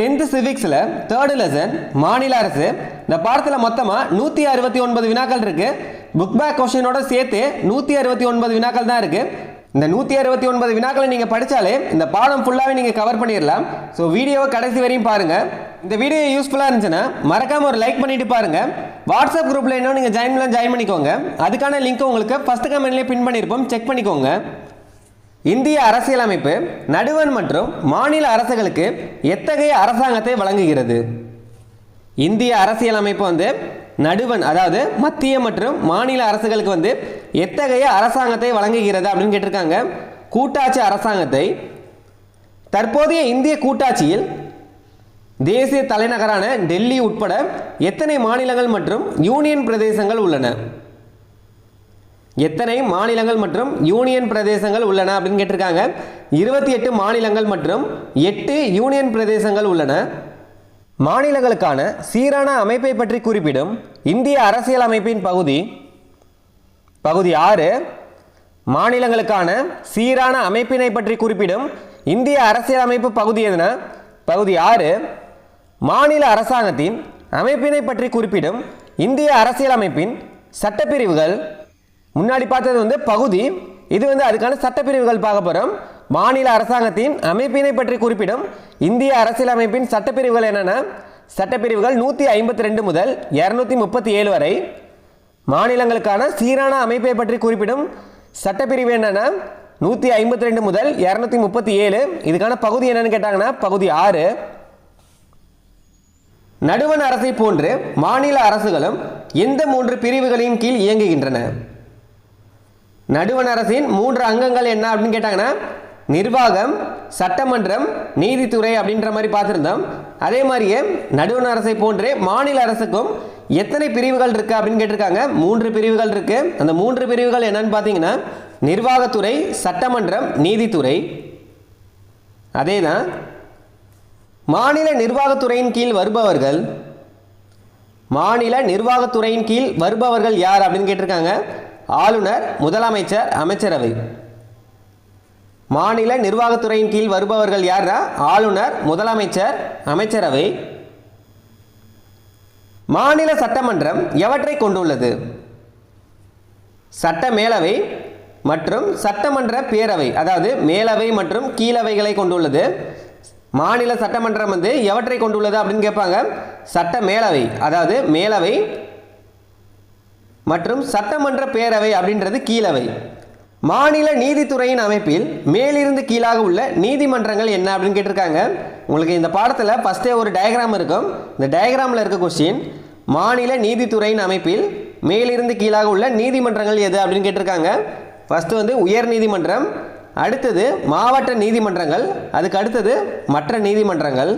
10th சிவிக்ஸில் 3rd lesson மாநில அரசு. இந்த பாடத்தில் மொத்தமாக 169 வினாக்கள் இருக்குது. புக் பேக் கொஸ்டினோட சேர்த்து 169 வினாக்கள் தான் இருக்குது. இந்த 169 வினாக்களை நீங்கள் படித்தாலே இந்த பாடம் ஃபுல்லாகவே நீங்கள் கவர் பண்ணிடலாம். ஸோ வீடியோவை கடைசி வரையும் பாருங்கள். இந்த வீடியோ யூஸ்ஃபுல்லாக இருந்துச்சுன்னா மறக்காமல் ஒரு லைக் பண்ணிட்டு பாருங்கள். வாட்ஸ்அப் குரூப்பில் இன்னும் நீங்கள் ஜாயின் பண்ணிக்கோங்க. அதுக்கான லிங்க் உங்களுக்கு ஃபஸ்ட்டு கமெண்ட்லேயே பின் பண்ணியிருப்போம், செக் பண்ணிக்கோங்க. இந்திய அரசியலமைப்பு நடுவண் மற்றும் மாநில அரசுகளுக்கு எத்தகைய அரசாங்கத்தை வழங்குகிறது? இந்திய அரசியலமைப்பு நடுவண், அதாவது மத்திய மற்றும் மாநில அரசுகளுக்கு எத்தகைய அரசாங்கத்தை வழங்குகிறது அப்படின்னு கேட்டிருக்காங்க. கூட்டாட்சி அரசாங்கத்தை. தற்போதைய இந்திய கூட்டாட்சியில் தேசிய தலைநகரான டெல்லி உட்பட எத்தனை மாநிலங்கள் மற்றும் யூனியன் பிரதேசங்கள் உள்ளன? எத்தனை மாநிலங்கள் மற்றும் யூனியன் பிரதேசங்கள் உள்ளன அப்படின்னு கேட்டிருக்காங்க. 28 மாநிலங்கள் மற்றும் 8 யூனியன் பிரதேசங்கள் உள்ளன. மாநிலங்களுக்கான சீரான அமைப்பை பற்றி குறிப்பிடும் இந்திய அரசியல் அமைப்பின் பகுதி 6. மாநிலங்களுக்கான சீரான அமைப்பினை பற்றி குறிப்பிடும் இந்திய அரசியல் அமைப்பு பகுதி எதுனா பகுதி 6. மாநில அரசாங்கத்தின் அமைப்பினை பற்றி குறிப்பிடும் இந்திய அரசியல் அமைப்பின் சட்டப்பிரிவுகள். முன்னாடி பார்த்தது பகுதி, இது அதுக்கான சட்டப்பிரிவுகள் பார்க்க போகிறோம். மாநில அரசாங்கத்தின் அமைப்பினை பற்றி குறிப்பிடும் இந்திய அரசியலமைப்பின் சட்டப்பிரிவுகள் என்னென்ன? சட்டப்பிரிவுகள் 152 முதல் 237 வரை. மாநிலங்களுக்கான சீரான அமைப்பை பற்றி குறிப்பிடும் சட்டப்பிரிவு என்னென்ன? 152 முதல் 237. இதுக்கான பகுதி என்னன்னு கேட்டாங்கன்னா பகுதி 6. நடுவண் அரசை போன்று மாநில அரசுகளும் எந்த 3 பிரிவுகளின் கீழ் இயங்குகின்றன? நடுவண் அரசின் 3 அங்கங்கள் என்ன அப்படின்னு கேட்டாங்கன்னா நிர்வாகம், சட்டமன்றம், நீதித்துறை அப்படின்ற மாதிரி பார்த்துருந்தோம். அதே மாதிரியே நடுவண் அரசை போன்றே மாநில அரசுக்கும் எத்தனை பிரிவுகள் இருக்கு அப்படின்னு கேட்டிருக்காங்க. 3 பிரிவுகள் இருக்கு. அந்த 3 பிரிவுகள் என்னன்னு பார்த்தீங்கன்னா நிர்வாகத்துறை, சட்டமன்றம், நீதித்துறை. அதே தான் மாநில நிர்வாகத்துறையின் கீழ் வருபவர்கள். மாநில நிர்வாகத்துறையின் கீழ் வருபவர்கள் யார் அப்படின்னு கேட்டிருக்காங்க. ஆளுநர், முதலமைச்சர், அமைச்சரவை. மாநில நிர்வாகத்துறையின் கீழ் வருபவர்கள் யாரா? ஆளுநர், முதலமைச்சர், அமைச்சரவை. மாநில சட்டமன்றம் எவற்றை கொண்டுள்ளது? சட்ட மேலவை மற்றும் சட்டமன்ற பேரவை, அதாவது மேலவை மற்றும் கீழவைகளை கொண்டுள்ளது. மாநில சட்டமன்றம் எவற்றை கொண்டுள்ளது அப்படின்னு கேட்பாங்க. சட்ட மேலவை, அதாவது மேலவை மற்றும் சட்டமன்ற பேரவை அப்படின்றது கீழவை. மாநில நீதித்துறையின் அமைப்பில் மேலிருந்து கீழாக உள்ள நீதிமன்றங்கள் என்ன அப்படின்னு கேட்டிருக்காங்க. உங்களுக்கு இந்த பாடத்தில் ஃபஸ்ட்டே ஒரு டயக்ராம் இருக்கும். இந்த டயக்ராமில் இருக்க கொஸ்டின் மாநில நீதித்துறையின் அமைப்பில் மேலிருந்து கீழாக உள்ள நீதிமன்றங்கள் எது அப்படின்னு கேட்டிருக்காங்க. ஃபஸ்ட்டு உயர் நீதிமன்றம், அடுத்தது மாவட்ட நீதிமன்றங்கள், அதுக்கு அடுத்தது மற்ற நீதிமன்றங்கள்.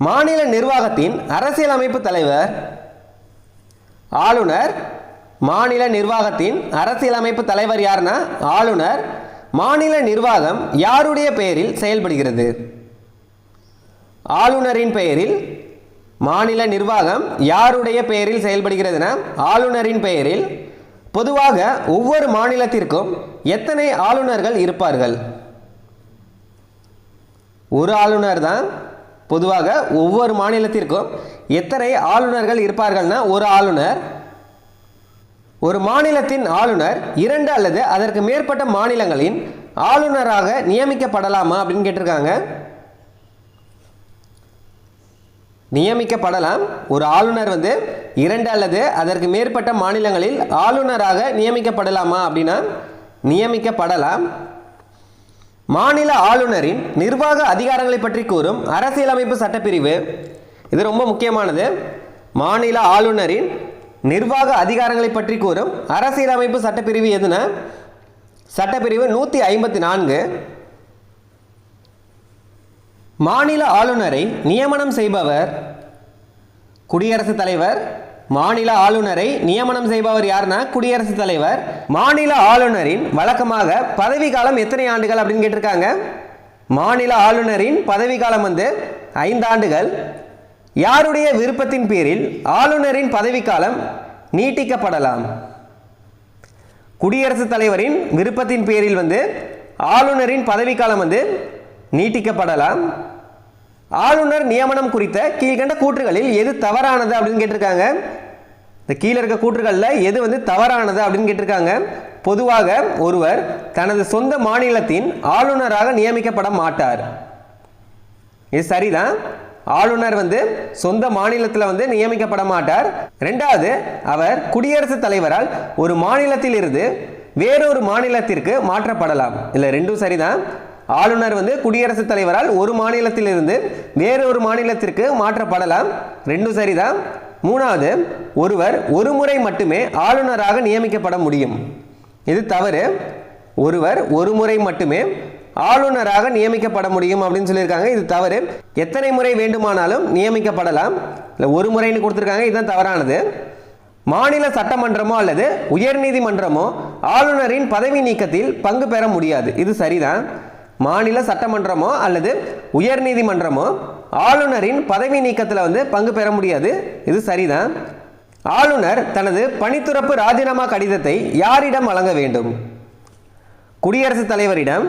மாநில நிர்வாகத்தின் அரசியலமைப்பு தலைவர் ஆளுநர். மாநில நிர்வாகத்தின் அரசியலமைப்பு தலைவர் யாருன்னா ஆளுநர். மாநில நிர்வாகம் யாருடைய பெயரில் செயல்படுகிறது? ஆளுநரின் பெயரில். மாநில நிர்வாகம் யாருடைய பெயரில் செயல்படுகிறதுனா ஆளுநரின் பெயரில். பொதுவாக ஒவ்வொரு மாநிலத்திற்கும் எத்தனை ஆளுநர்கள் இருப்பார்கள்? ஒரு ஆளுநர் தான். பொதுவாக ஒவ்வொரு மாநிலத்திற்கும் எத்தனை ஆளுநர்கள் இருப்பார்கள்னா ஒரு ஆளுநர். ஒரு மாநிலத்தின் ஆளுநர் 2 அல்லது அதற்கு மேற்பட்ட மாநிலங்களின் ஆளுநராக நியமிக்கப்படலாமா அப்படின்னு கேட்டிருக்காங்க. நியமிக்கப்படலாம். ஒரு ஆளுநர் 2 அல்லது அதற்கு மேற்பட்ட மாநிலங்களில் ஆளுநராக நியமிக்கப்படலாமா அப்படின்னா நியமிக்கப்படலாம். மாநில ஆளுநரின் நிர்வாக அதிகாரங்களை பற்றி கூறும் அரசியலமைப்பு சட்டப்பிரிவு. இது ரொம்ப முக்கியமானது. மாநில ஆளுநரின் நிர்வாக அதிகாரங்களை பற்றி கூறும் அரசியலமைப்பு சட்டப்பிரிவு எதுனா சட்டப்பிரிவு 154. மாநில ஆளுநரை நியமனம் செய்பவர் குடியரசுத் தலைவர். மாநில ஆளுநரை நியமனம் செய்பவர் யாருன்னா குடியரசுத் தலைவர். மாநில ஆளுநரின் வழக்கமாக பதவி காலம் எத்தனை ஆண்டுகள் அப்படின்னு கேட்டிருக்காங்க. மாநில ஆளுநரின் பதவி காலம் 5 ஆண்டுகள். யாருடைய விருப்பத்தின் பேரில் ஆளுநரின் பதவிக்காலம் நீட்டிக்கப்படலாம்? குடியரசுத் தலைவரின் விருப்பத்தின் பேரில் ஆளுநரின் பதவிக்காலம் நீட்டிக்கப்படலாம். ஆளுநர் நியமனம் குறித்த கீழ்கண்ட கூற்றுகளில் எது தவறானது அப்படின்னு கேட்டிருக்காங்க. இந்த கீழே இருக்க கூற்றுகளில் எது வந்து தவறானது அப்படின்னு கேட்டிருக்காங்க. பொதுவாக ஒருவர் தனது சொந்த மாநிலத்தின் ஆளுநராக நியமிக்கப்பட மாட்டார். இது சரிதான். ஆளுநர் வந்து சொந்த மாநிலத்தில் வந்து நியமிக்கப்பட மாட்டார். ரெண்டாவது, அவர் குடியரசுத் தலைவரால் ஒரு மாநிலத்தில் இருந்து வேறொரு மாநிலத்திற்கு மாற்றப்படலாம். இல்லை, ரெண்டும் சரிதான். ஆளுநர் வந்து குடியரசுத் தலைவரால் ஒரு மாநிலத்திலிருந்து வேறொரு மாநிலத்திற்கு மாற்றப்படலாம். ரெண்டும் சரிதான். மூணாவது, ஒருவர் ஒரு முறை மட்டுமே ஆளுநராக நியமிக்கப்பட முடியும். இது தவறு. ஒருவர் ஒரு முறை மட்டுமே ஆளுநராக நியமிக்கப்பட முடியும் அப்படின்னு சொல்லியிருக்காங்க. இது தவறு. எத்தனை முறை வேண்டுமானாலும் நியமிக்கப்படலாம். இல்லை, ஒரு முறைன்னு கொடுத்துருக்காங்க. இதுதான் தவறானது. மாநில சட்டமன்றமோ அல்லது உயர்நீதிமன்றமோ ஆளுநரின் பதவி நீக்கத்தில் பங்கு பெற முடியாது. இது சரிதான். மாநில சட்டமன்றமோ அல்லது உயர்நீதிமன்றமோ ஆளுநரின் பதவி நீக்கத்தில் வந்து பங்கு பெற முடியாது. இது சரிதான். ஆளுநர் தனது பணித்துறப்பு ராஜினாமா கடிதத்தை யாரிடம் வழங்க வேண்டும்? குடியரசுத் தலைவரிடம்.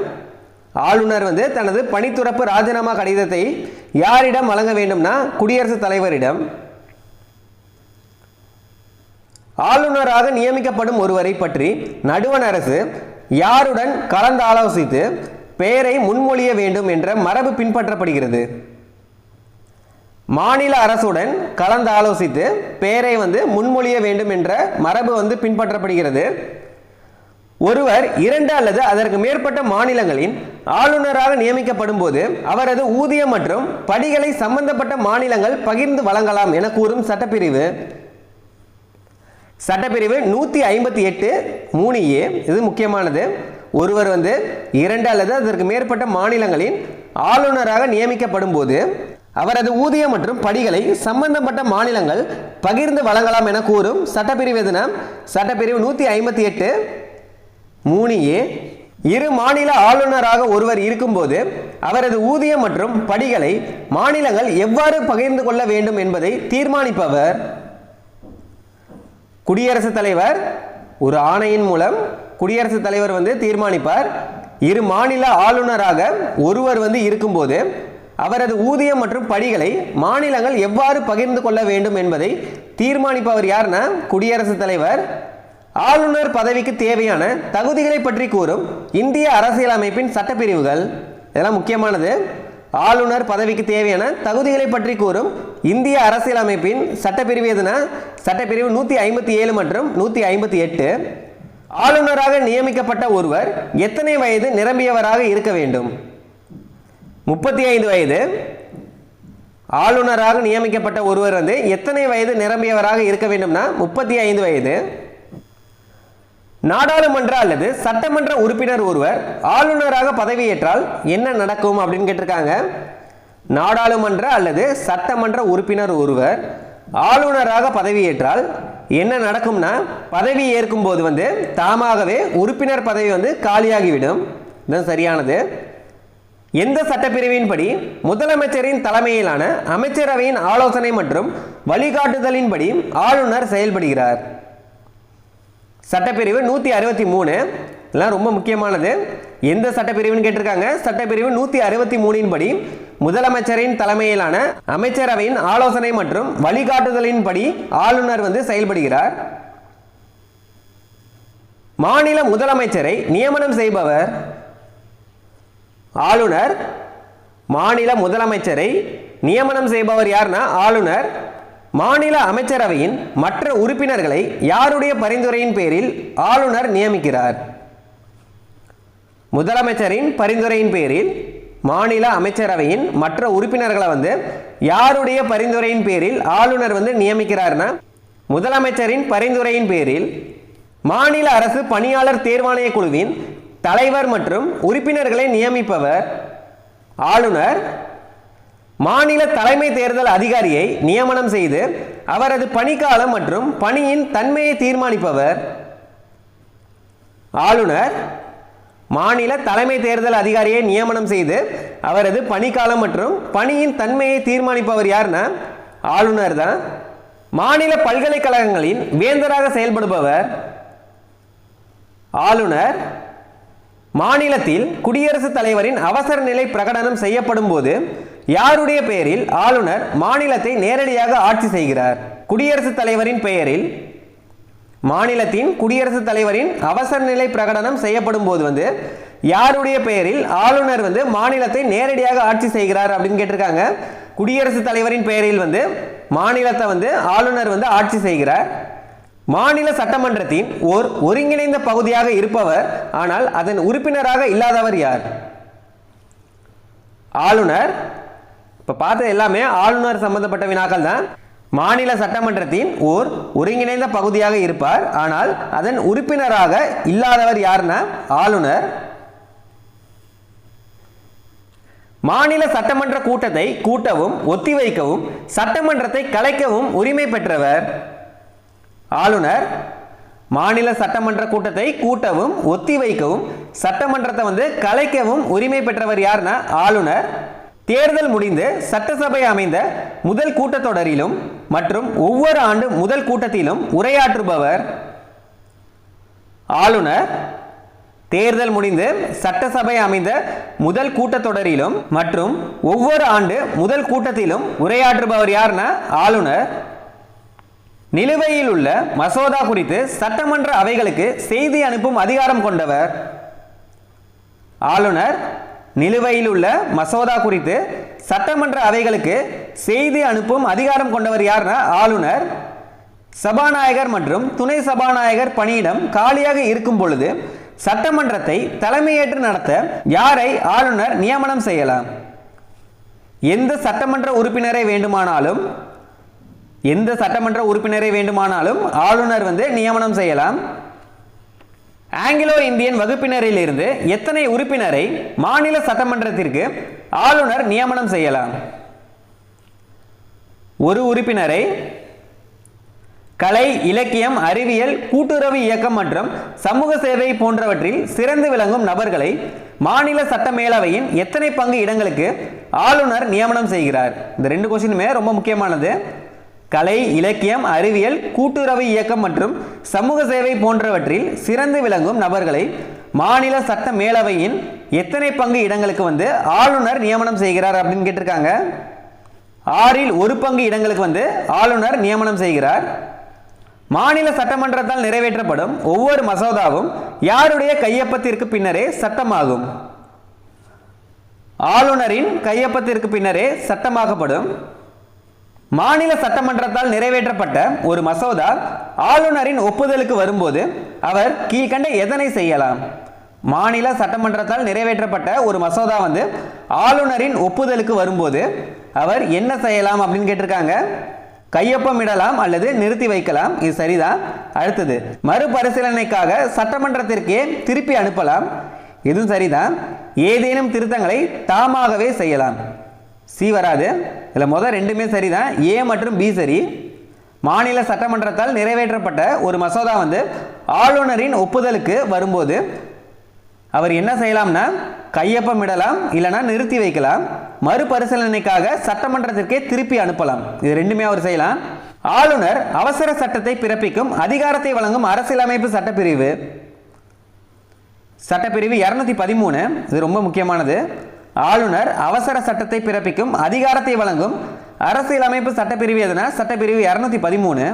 ஆளுநர் வந்து தனது பணித்துறப்பு ராஜினாமா கடிதத்தை யாரிடம் வழங்க வேண்டும்னா குடியரசுத் தலைவரிடம். ஆளுநராக நியமிக்கப்படும் ஒருவரை பற்றி நடுவண் அரசு யாருடன் கலந்து ஆலோசித்து பெயரை முன்மொழிய வேண்டும் என்ற மரபு பின்பற்றப்படுகிறது? மாநில அரசுடன் கலந்து ஆலோசித்து பெயரை வந்து முன்மொழிய வேண்டும் என்ற மரபு வந்து பின்பற்றப்படுகிறது. ஒருவர் 2 அல்லது அதற்கு மேற்பட்ட மாநிலங்களின் ஆளுநராக நியமிக்கப்படும் போது அவரது ஊதியம் மற்றும் படிகளை சம்பந்தப்பட்ட மாநிலங்கள் பகிர்ந்து வழங்கலாம் என கூறும் சட்டப்பிரிவு 158(3)(a). இது முக்கியமானது. ஒருவர் வந்து 2 அல்லது அதற்கு மேற்பட்ட மாநிலங்களின் ஆளுநராக நியமிக்கப்படும் போது அவரது ஊதியம் மற்றும் படிகளை சம்பந்தப்பட்ட மாநிலங்கள் பகிர்ந்து வழங்கலாம் என கூறும் சட்டப்பிரிவு எதுனா சட்டப்பிரிவு 158(3)(a). இரு மாநில ஆளுநராக ஒருவர் இருக்கும்போது அவரது ஊதியம் மற்றும் படிகளை மாநிலங்கள் எவ்வாறு பகிர்ந்து கொள்ள வேண்டும் என்பதை தீர்மானிப்பவர் குடியரசுத் தலைவர். ஒரு ஆணையின் மூலம் குடியரசுத் தலைவர் வந்து தீர்மானிப்பார். இரு மாநில ஆளுநராக ஒருவர் வந்து இருக்கும்போது அவரது ஊதியம் மற்றும் படிகளை மாநிலங்கள் எவ்வாறு பகிர்ந்து கொள்ள வேண்டும் என்பதை தீர்மானிப்பவர் யார்னா குடியரசுத் தலைவர். ஆளுநர் பதவிக்கு தேவையான தகுதிகளை பற்றி கூறும் இந்திய அரசியலமைப்பின் சட்டப்பிரிவுகள். இதெல்லாம் முக்கியமானது. ஆளுநர் பதவிக்கு தேவையான தகுதிகளை பற்றி கூறும் இந்திய அரசியலமைப்பின் சட்டப்பிரிவு எதுனா சட்டப்பிரிவு 157 மற்றும் 158. ஆளுநராக நியமிக்கப்பட்ட ஒருவர் எத்தனை வயது நிரம்பியவராக இருக்க வேண்டும்? 35 வயது. ஆளுநராக நியமிக்கப்பட்ட ஒருவர் வந்து எத்தனை வயது நிரம்பியவராக இருக்க வேண்டும்னா 35 வயது. நாடாளுமன்ற அல்லது சட்டமன்ற உறுப்பினர் ஒருவர் ஆளுநராக பதவியேற்றால் என்ன நடக்கும் அப்படின்னு கேட்டிருக்காங்க. நாடாளுமன்ற அல்லது சட்டமன்ற உறுப்பினர் ஒருவர் ஆளுநராக பதவியேற்றால் என்ன நடக்கும்னா பதவி ஏற்கும் போது வந்து தாமாகவே உறுப்பினர் பதவி வந்து காலியாகிவிடும். இதுதான் சரியானது. எந்த சட்டப்பிரிவின்படி முதலமைச்சரின் தலைமையிலான அமைச்சரவையின் ஆலோசனை மற்றும் வழிகாட்டுதலின்படி ஆளுநர் செயல்படுகிறார்? சட்டப்பிரிவு 163. இதெல்லாம் ரொம்ப முக்கியமானது. எந்த சட்டப்பிரிவுன்னு கேட்டிருக்காங்க. சட்டப்பிரிவு 163 படி முதலமைச்சரின் தலைமையிலான அமைச்சரவையின் ஆலோசனை மற்றும் வழிகாட்டுதலின்படி ஆளுநர் வந்து செயல்படுகிறார். மாநில முதலமைச்சரை நியமனம் செய்பவர் ஆளுநர். மாநில முதலமைச்சரை நியமனம் செய்பவர் யார்னா ஆளுநர். மாநில அமைச்சரவையின் மற்ற உறுப்பினர்களை யாருடைய பரிந்துரையின் பேரில் ஆளுநர் நியமிக்கிறார்? முதலமைச்சரின் பரிந்துரையின் பேரில் மாநில அமைச்சரவையின் மற்ற உறுப்பினர்களை வந்து யாருடைய பரிந்துரையின் பேரில் ஆளுநர் வந்து நியமிக்கிறார்னா முதலமைச்சரின் பரிந்துரையின் பேரில். மாநில அரசு பணியாளர் தேர்வாணைய குழுவின் தலைவர் மற்றும் உறுப்பினர்களை நியமிப்பவர் ஆளுநர். மாநில தலைமை தேர்தல் அதிகாரியை நியமனம் செய்து அவரது பணிக்காலம் மற்றும் பணியின் தன்மையை தீர்மானிப்பவர் ஆளுநர். மாநில தலைமை தேர்தல் அதிகாரியை நியமனம் செய்து அவரது பணிக்காலம் மற்றும் பணியின் தன்மையை தீர்மானிப்பவர் யார்னா ஆளுநர் தான். மாநில பல்கலைக்கழகங்களின் வேந்தராக செயல்படுபவர் ஆளுநர். மாநிலத்தில் குடியரசுத் தலைவரின் அவசர நிலை பிரகடனம் செய்யப்படும் போது யாருடைய பெயரில் ஆளுநர் மாநிலத்தை நேரடியாக ஆட்சி செய்கிறார்? குடியரசுத் தலைவரின் பெயரில் மாநிலத்தின் குடியரசுத் தலைவரின் அவசர நிலை பிரகடனம் செய்யப்படும் போது யாருடைய பெயரில் ஆளுநர் மாநிலத்தை நேரடியாக ஆட்சி செய்கிறார் அப்படின்னு கேட்டிருக்காங்க. குடியரசுத் தலைவரின் பெயரில் மாநிலத்தை ஆளுநர் ஆட்சி செய்கிறார். மாநில சட்டமன்றத்தின் ஓர் ஒருங்கிணைந்த பகுதியாக இருப்பவர் ஆனால் அதன் உறுப்பினராக இல்லாதவர் யார்? ஆளுநர். இப்ப பார்த்தது எல்லாமே ஆளுநர் சம்பந்தப்பட்ட வினாக்கள் தான். மாநில சட்டமன்றத்தின் ஓர் ஒருங்கிணைந்த பகுதியாக இருப்பார் ஆனால் அதன் உறுப்பினராக இல்லாதவர் யாருன்னா ஆளுநர். மாநில சட்டமன்ற கூட்டத்தை கூட்டவும் ஒத்திவைக்கவும் சட்டமன்றத்தை கலைக்கவும் உரிமை பெற்றவர் ஆளுநர். மாநில சட்டமன்ற கூட்டத்தை கூட்டவும் ஒத்திவைக்கவும் சட்டமன்றத்தை கலைக்கவும் உரிமை பெற்றவர் யாருன்னா ஆளுநர். தேர்தல் முடிந்து சட்டசபை அமைந்த முதல் கூட்டத்தொடரிலும் மற்றும் ஒவ்வொரு ஆண்டு முதல் கூட்டத்திலும் உரையாற்றுபவர் ஆளுநர். தேர்தல் முடிந்து சட்டசபை அமைந்த முதல் கூட்டத்தொடரிலும் மற்றும் ஒவ்வொரு ஆண்டு முதல் கூட்டத்திலும் உரையாற்றுபவர் யாருன்னா ஆளுநர். நிலுவையில் உள்ள மசோதா குறித்து சட்டமன்ற அவைகளுக்கு செய்தி அனுப்பும் அதிகாரம் கொண்டவர் ஆளுநர். நிலுவையில் உள்ள மசோதா குறித்து சட்டமன்ற அவைகளுக்கு செய்தி அனுப்பும் அதிகாரம் கொண்டவர் யாருன்னா ஆளுநர். சபாநாயகர் மற்றும் துணை சபாநாயகர் பணியிடம் காலியாக இருக்கும் பொழுது சட்டமன்றத்தை தலைமையேற்று நடத்த யாரை ஆளுநர் நியமனம் செய்யலாம்? எந்த சட்டமன்ற உறுப்பினரை வேண்டுமானாலும் ஆளுநர் நியமனம் செய்யலாம். ஆங்கிலோ இந்தியன் வகுப்பினரில் இருந்து எத்தனை உறுப்பினரை மாநில சட்டமன்றத்திற்கு ஆளுநர் நியமனம் செய்யலாம்? ஒரு உறுப்பினரை. கலை, இலக்கியம், அறிவியல், கூட்டுறவு இயக்கம் மற்றும் சமூக சேவை போன்றவற்றில் சிறந்து விளங்கும் நபர்களை மாநில சட்ட மேலவையின் எத்தனை பங்கு இடங்களுக்கு ஆளுநர் நியமனம் செய்கிறார்? இந்த ரெண்டு கொஸ்டினுமே ரொம்ப முக்கியமானது. கலை, இலக்கியம், அறிவியல், கூட்டுறவு இயக்கம் மற்றும் சமூக சேவை போன்றவற்றில் சிறந்து விளங்கும் நபர்களை மாநில சட்ட மேலவையின் எத்தனை பங்கு இடங்களுக்கு ஆளுநர் நியமனம் செய்கிறார் அப்படின்னு கேட்டிருக்காங்க. 6இல் 1 பங்கு இடங்களுக்கு ஆளுநர் நியமனம் செய்கிறார். மாநில சட்டமன்றத்தால் நிறைவேற்றப்படும் ஒவ்வொரு மசோதாவும் யாருடைய கையொப்பத்திற்கு பின்னரே சட்டமாகும்? ஆளுநரின் கையொப்பத்திற்கு பின்னரே சட்டமாக்கப்படும். மாநில சட்டமன்றத்தால் நிறைவேற்றப்பட்ட ஒரு மசோதா ஆளுநரின் ஒப்புதலுக்கு வரும்போது அவர் கீழ்கண்ட எதனை செய்யலாம்? மாநில சட்டமன்றத்தால் நிறைவேற்றப்பட்ட ஒரு மசோதா ஆளுநரின் ஒப்புதலுக்கு வரும்போது அவர் என்ன செய்யலாம் அப்படின்னு கேட்டிருக்காங்க. கையொப்பமிடலாம் அல்லது நிறுத்தி வைக்கலாம். இது சரிதான். அடுத்தது, மறுபரிசீலனைக்காக சட்டமன்றத்திற்கே திருப்பி அனுப்பலாம். இதுவும் சரிதான். ஏதேனும் திருத்தங்களை தாமாகவே செய்யலாம். சி வராது. இதில் முதல் ரெண்டுமே சரிதான். ஏ மற்றும் பி சரி. மாநில சட்டமன்றத்தால் நிறைவேற்றப்பட்ட ஒரு மசோதா ஆளுநரின் ஒப்புதலுக்கு வரும்போது அவர் என்ன செய்யலாம்னா கையொப்பமிடலாம் இல்லைனா நிறுத்தி வைக்கலாம். மறுபரிசீலனைக்காக சட்டமன்றத்திற்கே திருப்பி அனுப்பலாம். இது ரெண்டுமே அவர் செய்யலாம். ஆளுநர் அவசர சட்டத்தை பிறப்பிக்கும் அதிகாரத்தை வழங்கும் அரசியலமைப்பு சட்டப்பிரிவு 213. இது ரொம்ப முக்கியமானது. ஆளுநர் அவசர சட்டத்தை பிறப்பிக்கும் அதிகாரத்தை வழங்கும் அரசியலமைப்பு சட்டப்பிரிவு எதுனா சட்டப்பிரிவு 213.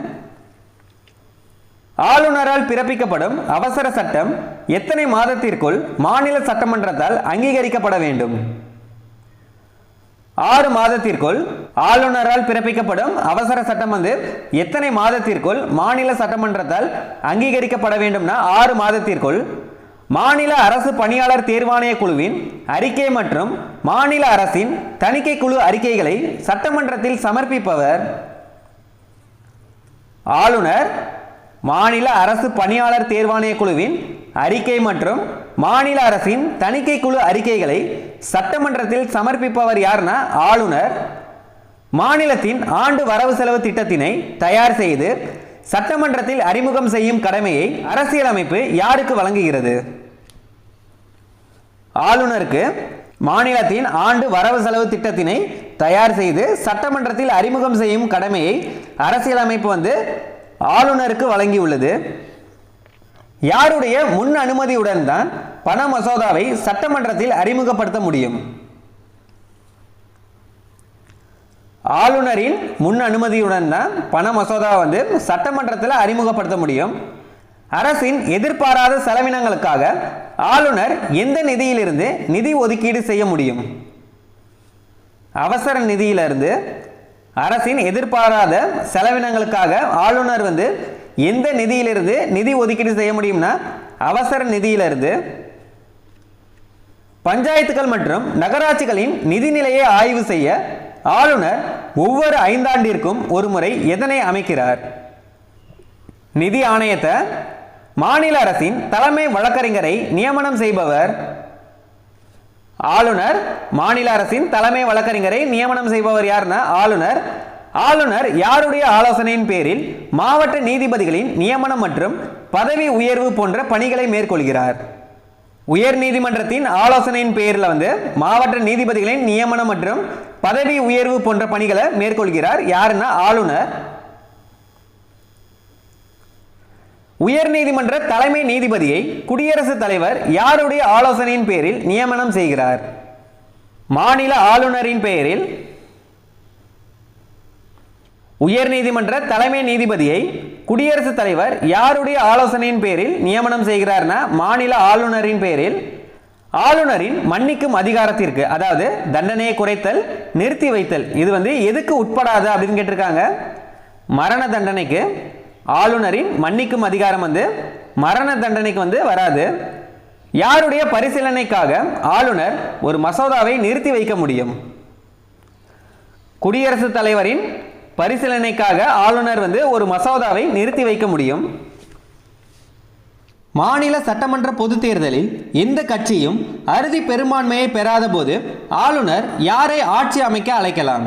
ஆளுநரால் பிறப்பிக்கப்படும் அவசர சட்டம் எத்தனை மாதத்திற்குள் மாநில சட்டமன்றத்தால் அங்கீகரிக்கப்பட வேண்டும்? 6 மாதத்திற்குள். ஆளுநரால் பிறப்பிக்கப்படும் அவசர சட்டம் எத்தனை மாதத்திற்குள் மாநில சட்டமன்றத்தால் அங்கீகரிக்கப்பட வேண்டும்னா 6 மாதத்திற்குள். மாநில அரசு பணியாளர் தேர்வாணைய குழுவின் அறிக்கை மற்றும் மாநில அரசின் தணிக்கை குழு அறிக்கைகளை சட்டமன்றத்தில் சமர்ப்பிப்பவர் ஆளுநர். மாநில அரசு பணியாளர் தேர்வாணைய குழுவின் அறிக்கை மற்றும் மாநில அரசின் தணிக்கை குழு அறிக்கைகளை சட்டமன்றத்தில் சமர்ப்பிப்பவர் யாருன்னா ஆளுநர். மாநிலத்தின் ஆண்டு வரவு செலவு திட்டத்தினை தயார் செய்து சட்டமன்றத்தில் அறிமுகம் செய்யும் கடமையை அரசியலமைப்பு யாருக்கு வழங்குகிறது? ஆளுநருக்கு. மாநிலத்தின் ஆண்டு வரவு செலவு திட்டத்தினை தயார் செய்து சட்டமன்றத்தில் அறிமுகம் செய்யும் கடமையை அரசியலமைப்பு ஆளுநருக்கு வழங்கியுள்ளது. யாருடைய முன் அனுமதியுடன் தான் பண மசோதாவை சட்டமன்றத்தில் அறிமுகப்படுத்த முடியும்? ஆளுநரின் முன் அனுமதியுடன் தான் பண மசோதா சட்டமன்றத்தில் அறிமுகப்படுத்த முடியும். அரசின் எதிர்பாராத செலவினங்களுக்காக ஆளுநர் எந்த நிதியிலிருந்து நிதி ஒதுக்கீடு செய்ய முடியும்? அவசர நிதியிலிருந்து அரசின் எதிர்பாராத செலவினங்களுக்காக ஆளுநர் எந்த நிதியிலிருந்து நிதி ஒதுக்கீடு செய்ய முடியும்னா அவசர நிதியிலிருந்து. பஞ்சாயத்துகள் மற்றும் நகராட்சிகளின் நிதிநிலையை ஆய்வு செய்ய ஆளுநர் ஒவ்வொரு 5 ஆண்டிற்கும் ஒரு முறை எதனை அமைக்கிறார்? நிதி ஆணையத்தை. மாநில அரசின் தலைமை வழக்கறிஞரை நியமனம் செய்பவர் ஆளுநர். மாநில அரசின் தலைமை வழக்கறிஞரை நியமனம் செய்பவர் யாருன்னா ஆளுநர். ஆளுநர் யாருடைய ஆலோசனையின் பேரில் மாவட்ட நீதிபதிகளின் நியமனம் மற்றும் பதவி உயர்வு போன்ற பணிகளை மேற்கொள்கிறார்? உயர் நீதிமன்றத்தின் ஆலோசனையின் பேரில் மாவட்ட நீதிபதிகளின் நியமனம் மற்றும் பதவி உயர்வு போன்ற பணிகளை மேற்கொள்கிறார். யாருன்னா ஆளுநர். உயர் நீதிமன்ற தலைமை நீதிபதியை குடியரசுத் தலைவர் யாருடைய ஆலோசனையின் பேரில் நியமனம் செய்கிறார்? மாநில ஆளுநரின் பெயரில். உயர் நீதிமன்ற தலைமை நீதிபதியை குடியரசுத் தலைவர் யாருடைய ஆலோசனையின் பேரில் நியமனம் செய்கிறார்னா மாநில ஆளுநரின் பெயரில். ஆளுநரின் மன்னிக்கும் அதிகாரத்திற்கு, அதாவது தண்டனையை குறைத்தல், நிறுத்தி வைத்தல், இது எதுக்கு உட்படாது அப்படின்னு கேட்டிருக்காங்க. மரண தண்டனைக்கு. ஆளுநரின் மன்னிக்கும் அதிகாரம் மரண தண்டனைக்கு வராது. யாருடைய பரிசீலனைக்காக ஆளுநர் ஒரு மசோதாவை நிறுத்தி வைக்க முடியும்? குடியரசுத் தலைவரின் பரிசீலனைக்காக ஆளுநர் ஒரு மசோதாவை நிறுத்தி வைக்க முடியும். மாநில சட்டமன்ற பொதுத் தேர்தலில் எந்த கட்சியும் அறுதி பெரும்பான்மையை பெறாத போது ஆளுநர் யாரை ஆட்சி அமைக்க அழைக்கலாம்?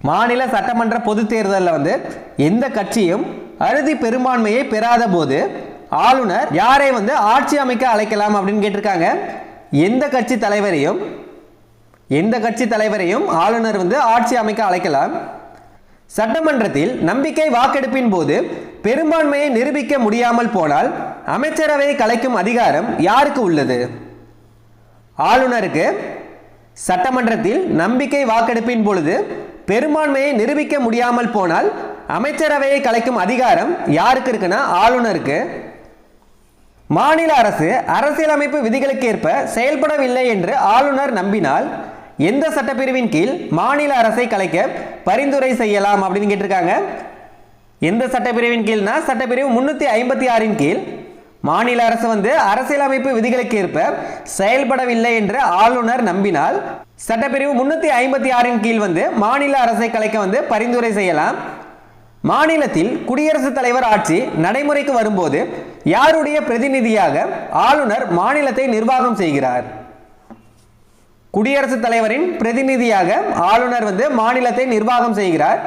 மாநில சட்டமன்ற பொதுத் தேர்தலில் எந்த கட்சியும் அறுதி பெரும்பான்மையை பெறாத போது ஆளுநர் யாரை ஆட்சி அமைக்க அழைக்கலாம் அப்படின்னு கேட்டிருக்காங்க. எந்த கட்சி தலைவரையும் ஆளுநர் ஆட்சி அமைக்க அழைக்கலாம். சட்டமன்றத்தில் நம்பிக்கை வாக்கெடுப்பின் போது பெரும்பான்மையை நிரூபிக்க முடியாமல் போனால் அமைச்சரவையை கலைக்கும் அதிகாரம் யாருக்கு உள்ளது? ஆளுநருக்கு. சட்டமன்றத்தில் நம்பிக்கை வாக்கெடுப்பின் பொழுது பெரும்பான்மையை நிரூபிக்க முடியாமல் போனால் அமைச்சரவையை கலைக்கும் அதிகாரம் யாருக்கு இருக்குன்னா ஆளுநருக்கு. மாநில அரசு அரசியலமைப்பு விதிகளுக்கு ஏற்ப செயல்படவில்லை என்று ஆளுநர் நம்பினால் எந்த சட்டப்பிரிவின் கீழ் மாநில அரசை கலைக்க பரிந்துரை செய்யலாம் அப்படின்னு கேட்டிருக்காங்க. எந்த சட்டப்பிரிவின் கீழ்னா சட்டப்பிரிவு 356 கீழ் மாநில அரசு அரசியலமைப்பு விதிகளுக்கு ஏற்ப செயல்படவில்லை என்று ஆளுநர் நம்பினால் சட்டப்பிரிவு 356 கீழ் மாநில அரசை கலைக்க பரிந்துரை செய்யலாம். மாநிலத்தில் குடியரசுத் தலைவர் ஆட்சி நடைமுறைக்கு வரும்போது யாருடைய பிரதிநிதியாக ஆளுநர் மாநிலத்தை நிர்வாகம் செய்கிறார்? குடியரசுத் தலைவரின் பிரதிநிதியாக ஆளுநர் மாநிலத்தை நிர்வாகம் செய்கிறார்.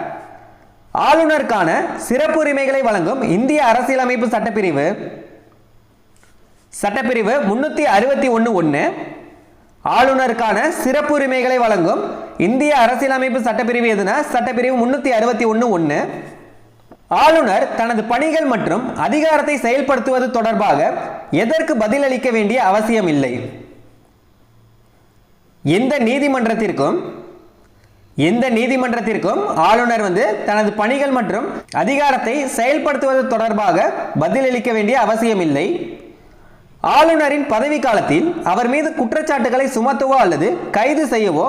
ஆளுநருக்கான சிறப்புரிமைகளை வழங்கும் இந்திய அரசியலமைப்பு சட்டப்பிரிவு 361(1). ஆளுநருக்கான சிறப்புரிமைகளை வழங்கும் இந்திய அரசியலமைப்பு சட்டப்பிரிவு எதுனா சட்டப்பிரிவு 361(1). ஆளுநர் தனது பணிகள் மற்றும் அதிகாரத்தை செயல்படுத்துவது தொடர்பாக எதற்கு பதிலளிக்க வேண்டிய அவசியம் இல்லை? எந்த நீதிமன்றத்திற்கும் ஆளுநர் தனது பணிகள் மற்றும் அதிகாரத்தை செயல்படுத்துவது தொடர்பாக பதிலளிக்க வேண்டிய அவசியம் இல்லை. ஆளுநரின் பதவி காலத்தில் அவர் மீது குற்றச்சாட்டுகளை சுமத்தவோ அல்லது கைது செய்யவோ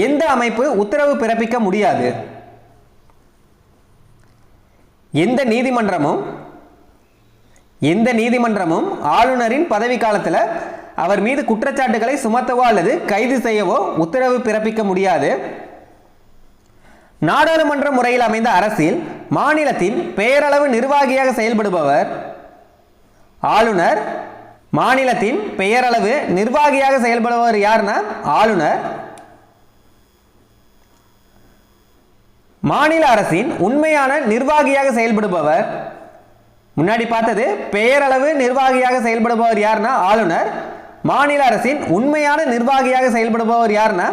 எந்த அமைப்பு உத்தரவு பிறப்பிக்க முடியாது? எந்த நீதிமன்றமும் ஆளுநரின் பதவி காலத்தில் அவர் மீது குற்றச்சாட்டுகளை சுமத்தவோ அல்லது கைது செய்யவோ உத்தரவு பிறப்பிக்க முடியாது. நாடாளுமன்ற முறையில் அமைந்த அரசில் மாநிலத்தின் பெயரளவு நிர்வாகியாக செயல்படுபவர் ஆளுநர். மாநிலத்தின் பெயரளவு நிர்வாகியாக செயல்படுபவர் யாருன்னா ஆளுநர். மாநில அரசின் உண்மையான நிர்வாகியாக செயல்படுபவர், முன்னாடி பார்த்தது பெயரளவு நிர்வாகியாக செயல்படுபவர் யாருன்னா ஆளுநர். மாநில அரசின் உண்மையான நிர்வாகியாக செயல்படுபவர் யாருன்னா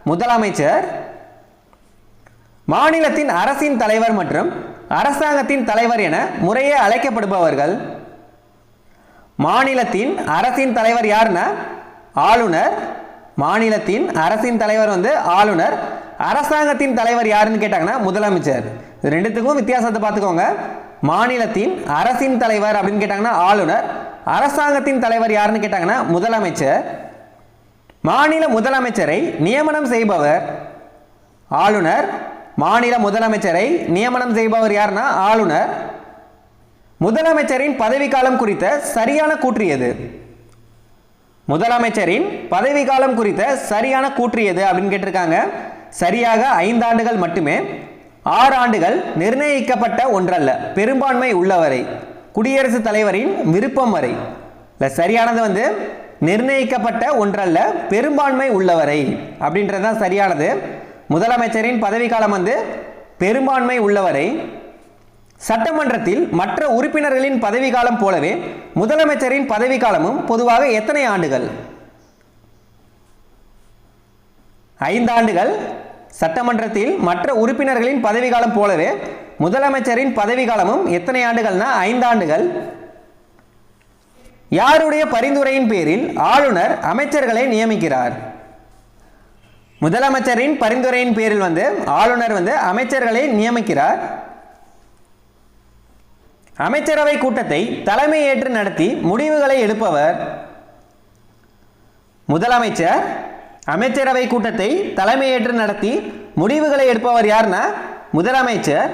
முதலமைச்சர். மாநிலத்தின் அரசின் தலைவர் மற்றும் அரசாங்கத்தின் தலைவர் என முறையே அழைக்கப்படுபவர்கள் மாநிலத்தின் அரசின் தலைவர் யாருன்னா ஆளுநர். மாநிலத்தின் அரசின் தலைவர் வந்து ஆளுநர். அரசாங்கத்தின் தலைவர் யாருன்னு கேட்டாங்கன்னா முதலமைச்சர். இது ரெண்டுத்துக்கும் வித்தியாசத்தை பார்த்துக்கோங்க. மாநிலத்தின் அரசின் தலைவர் அப்படின்னு கேட்டாங்கன்னா ஆளுநர். அரசாங்கத்தின் தலைவர் யாருன்னு கேட்டாங்கன்னா முதலமைச்சர். மாநில முதலமைச்சரை நியமனம் செய்பவர் ஆளுநர். மாநில முதலமைச்சரை நியமனம் செய்பவர் யாருன்னா ஆளுநர். முதலமைச்சரின் பதவிக்காலம் குறித்த சரியான கூற்று எது? முதலமைச்சரின் பதவிக்காலம் குறித்த சரியான கூற்று எது அப்படின்னு கேட்டிருக்காங்க. சரியாக 5 ஆண்டுகள் மட்டுமே. 6 ஆண்டுகள் நிர்ணயிக்கப்பட்ட ஒன்றல்ல, பெரும்பான்மை உள்ளவரை, குடியரசுத் தலைவரின் விருப்பம் வரை. இல்லை, சரியானது வந்து நிர்ணயிக்கப்பட்ட ஒன்றல்ல, பெரும்பான்மை உள்ளவரை அப்படின்றது தான் சரியானது. முதலமைச்சரின் பதவிக்காலம் வந்து பெரும்பான்மை உள்ளவரை. சட்டமன்றத்தில் மற்ற உறுப்பினர்களின் பதவிக்காலம் போலவே முதலமைச்சரின் பதவிக்காலமும் பொதுவாக எத்தனை ஆண்டுகள்? 5 ஆண்டுகள். சட்டமன்றத்தில் மற்ற உறுப்பினர்களின் பதவிக்காலம் போலவே முதலமைச்சரின் பதவிக்காலமும் எத்தனை ஆண்டுகள்னா 5 ஆண்டுகள். யாருடைய பரிந்துரையின் பேரில் ஆளுநர் அமைச்சர்களை நியமிக்கிறார்? முதலமைச்சரின் பரிந்துரையின் பேரில் வந்து ஆளுநர் வந்து அமைச்சர்களை நியமிக்கிறார். அமைச்சரவை கூட்டத்தை தலைமை ஏற்று நடத்தி முடிவுகளை எடுப்பவர் முதலமைச்சர். அமைச்சரவை கூட்டத்தை தலைமை ஏற்று நடத்தி முடிவுகளை எடுப்பவர் யாருன்னா முதலமைச்சர்.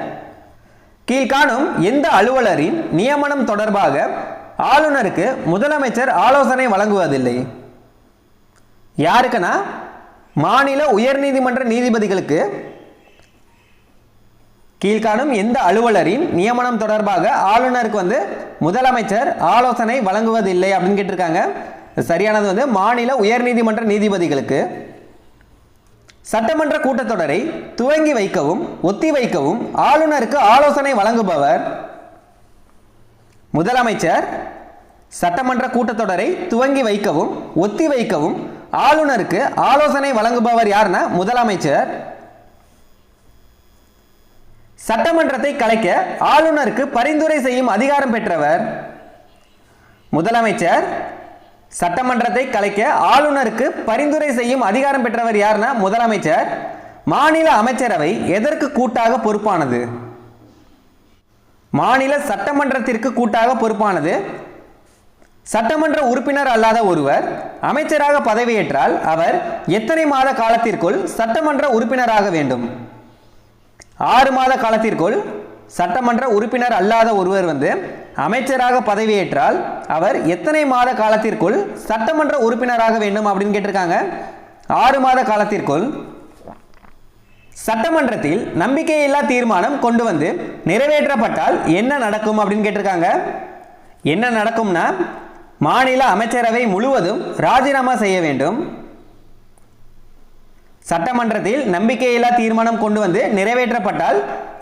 கீழ்காணும் எந்த அலுவலரின் நியமனம் தொடர்பாக ஆளுநருக்கு முதலமைச்சர் ஆலோசனை வழங்குவதில்லை? யாருக்குன்னா மாநில உயர்நீதிமன்ற நீதிபதிகளுக்கு. கீழ்காணும் எந்த அலுவலரின் நியமனம் தொடர்பாக ஆளுநருக்கு வந்து முதலமைச்சர் ஆலோசனை வழங்குவதில்லை அப்படின்னு கேட்டிருக்காங்க. சரியானது வந்து மாநில உயர்நீதிமன்ற நீதிபதிகளுக்கு. சட்டமன்ற கூட்டத்தொடரை துவங்கி வைக்கவும் ஒத்தி வைக்கவும் ஆளுநருக்கு ஆலோசனை வழங்குபவர் முதலமைச்சர். சட்டமன்ற கூட்டத்தொடரை துவங்கி வைக்கவும் ஒத்தி வைக்கவும் ஆளுநருக்கு ஆலோசனை வழங்குபவர் யாருன்னா முதலமைச்சர். சட்டமன்றத்தை கலைக்க ஆளுநருக்கு பரிந்துரை செய்யும் அதிகாரம் பெற்றவர் முதலமைச்சர். சட்டமன்றத்தை கலைக்க ஆளுநருக்கு பரிந்துரை செய்யும் அதிகாரம் பெற்றவர் யாருன்னா முதலமைச்சர். மாநில அமைச்சரவை எதற்கு கூட்டாக பொறுப்பானது? மாநில சட்டமன்றத்திற்கு கூட்டாக பொறுப்பானது. சட்டமன்ற உறுப்பினர் அல்லாத ஒருவர் அமைச்சராக பதவியேற்றால் அவர் எத்தனை மாத காலத்திற்குள் சட்டமன்ற உறுப்பினராக வேண்டும்? 6 மாத காலத்திற்குள் சட்டமன்ற உறுப்பினர் அல்லாத ஒருவர் வந்து அமைச்சராக பதவியேற்றால் அவர் எத்தனை மாத காலத்திற்குள் சட்டமன்ற உறுப்பினராக வேண்டும் அப்படின்னு கேட்டிருக்காங்க. 6 மாத காலத்திற்குள். சட்டமன்றத்தில் நம்பிக்கையில்லா தீர்மானம் கொண்டு வந்து நிறைவேற்றப்பட்டால் என்ன நடக்கும் அப்படின்னு கேட்டிருக்காங்க. என்ன நடக்கும்னா மாநில அமைச்சரவை முழுவதும் ராஜினாமா செய்ய வேண்டும். சட்டமன்றத்தில் நம்பிக்கையில்லா தீர்மானம் கொண்டு வந்து நிறைவேற்றப்பட்டால்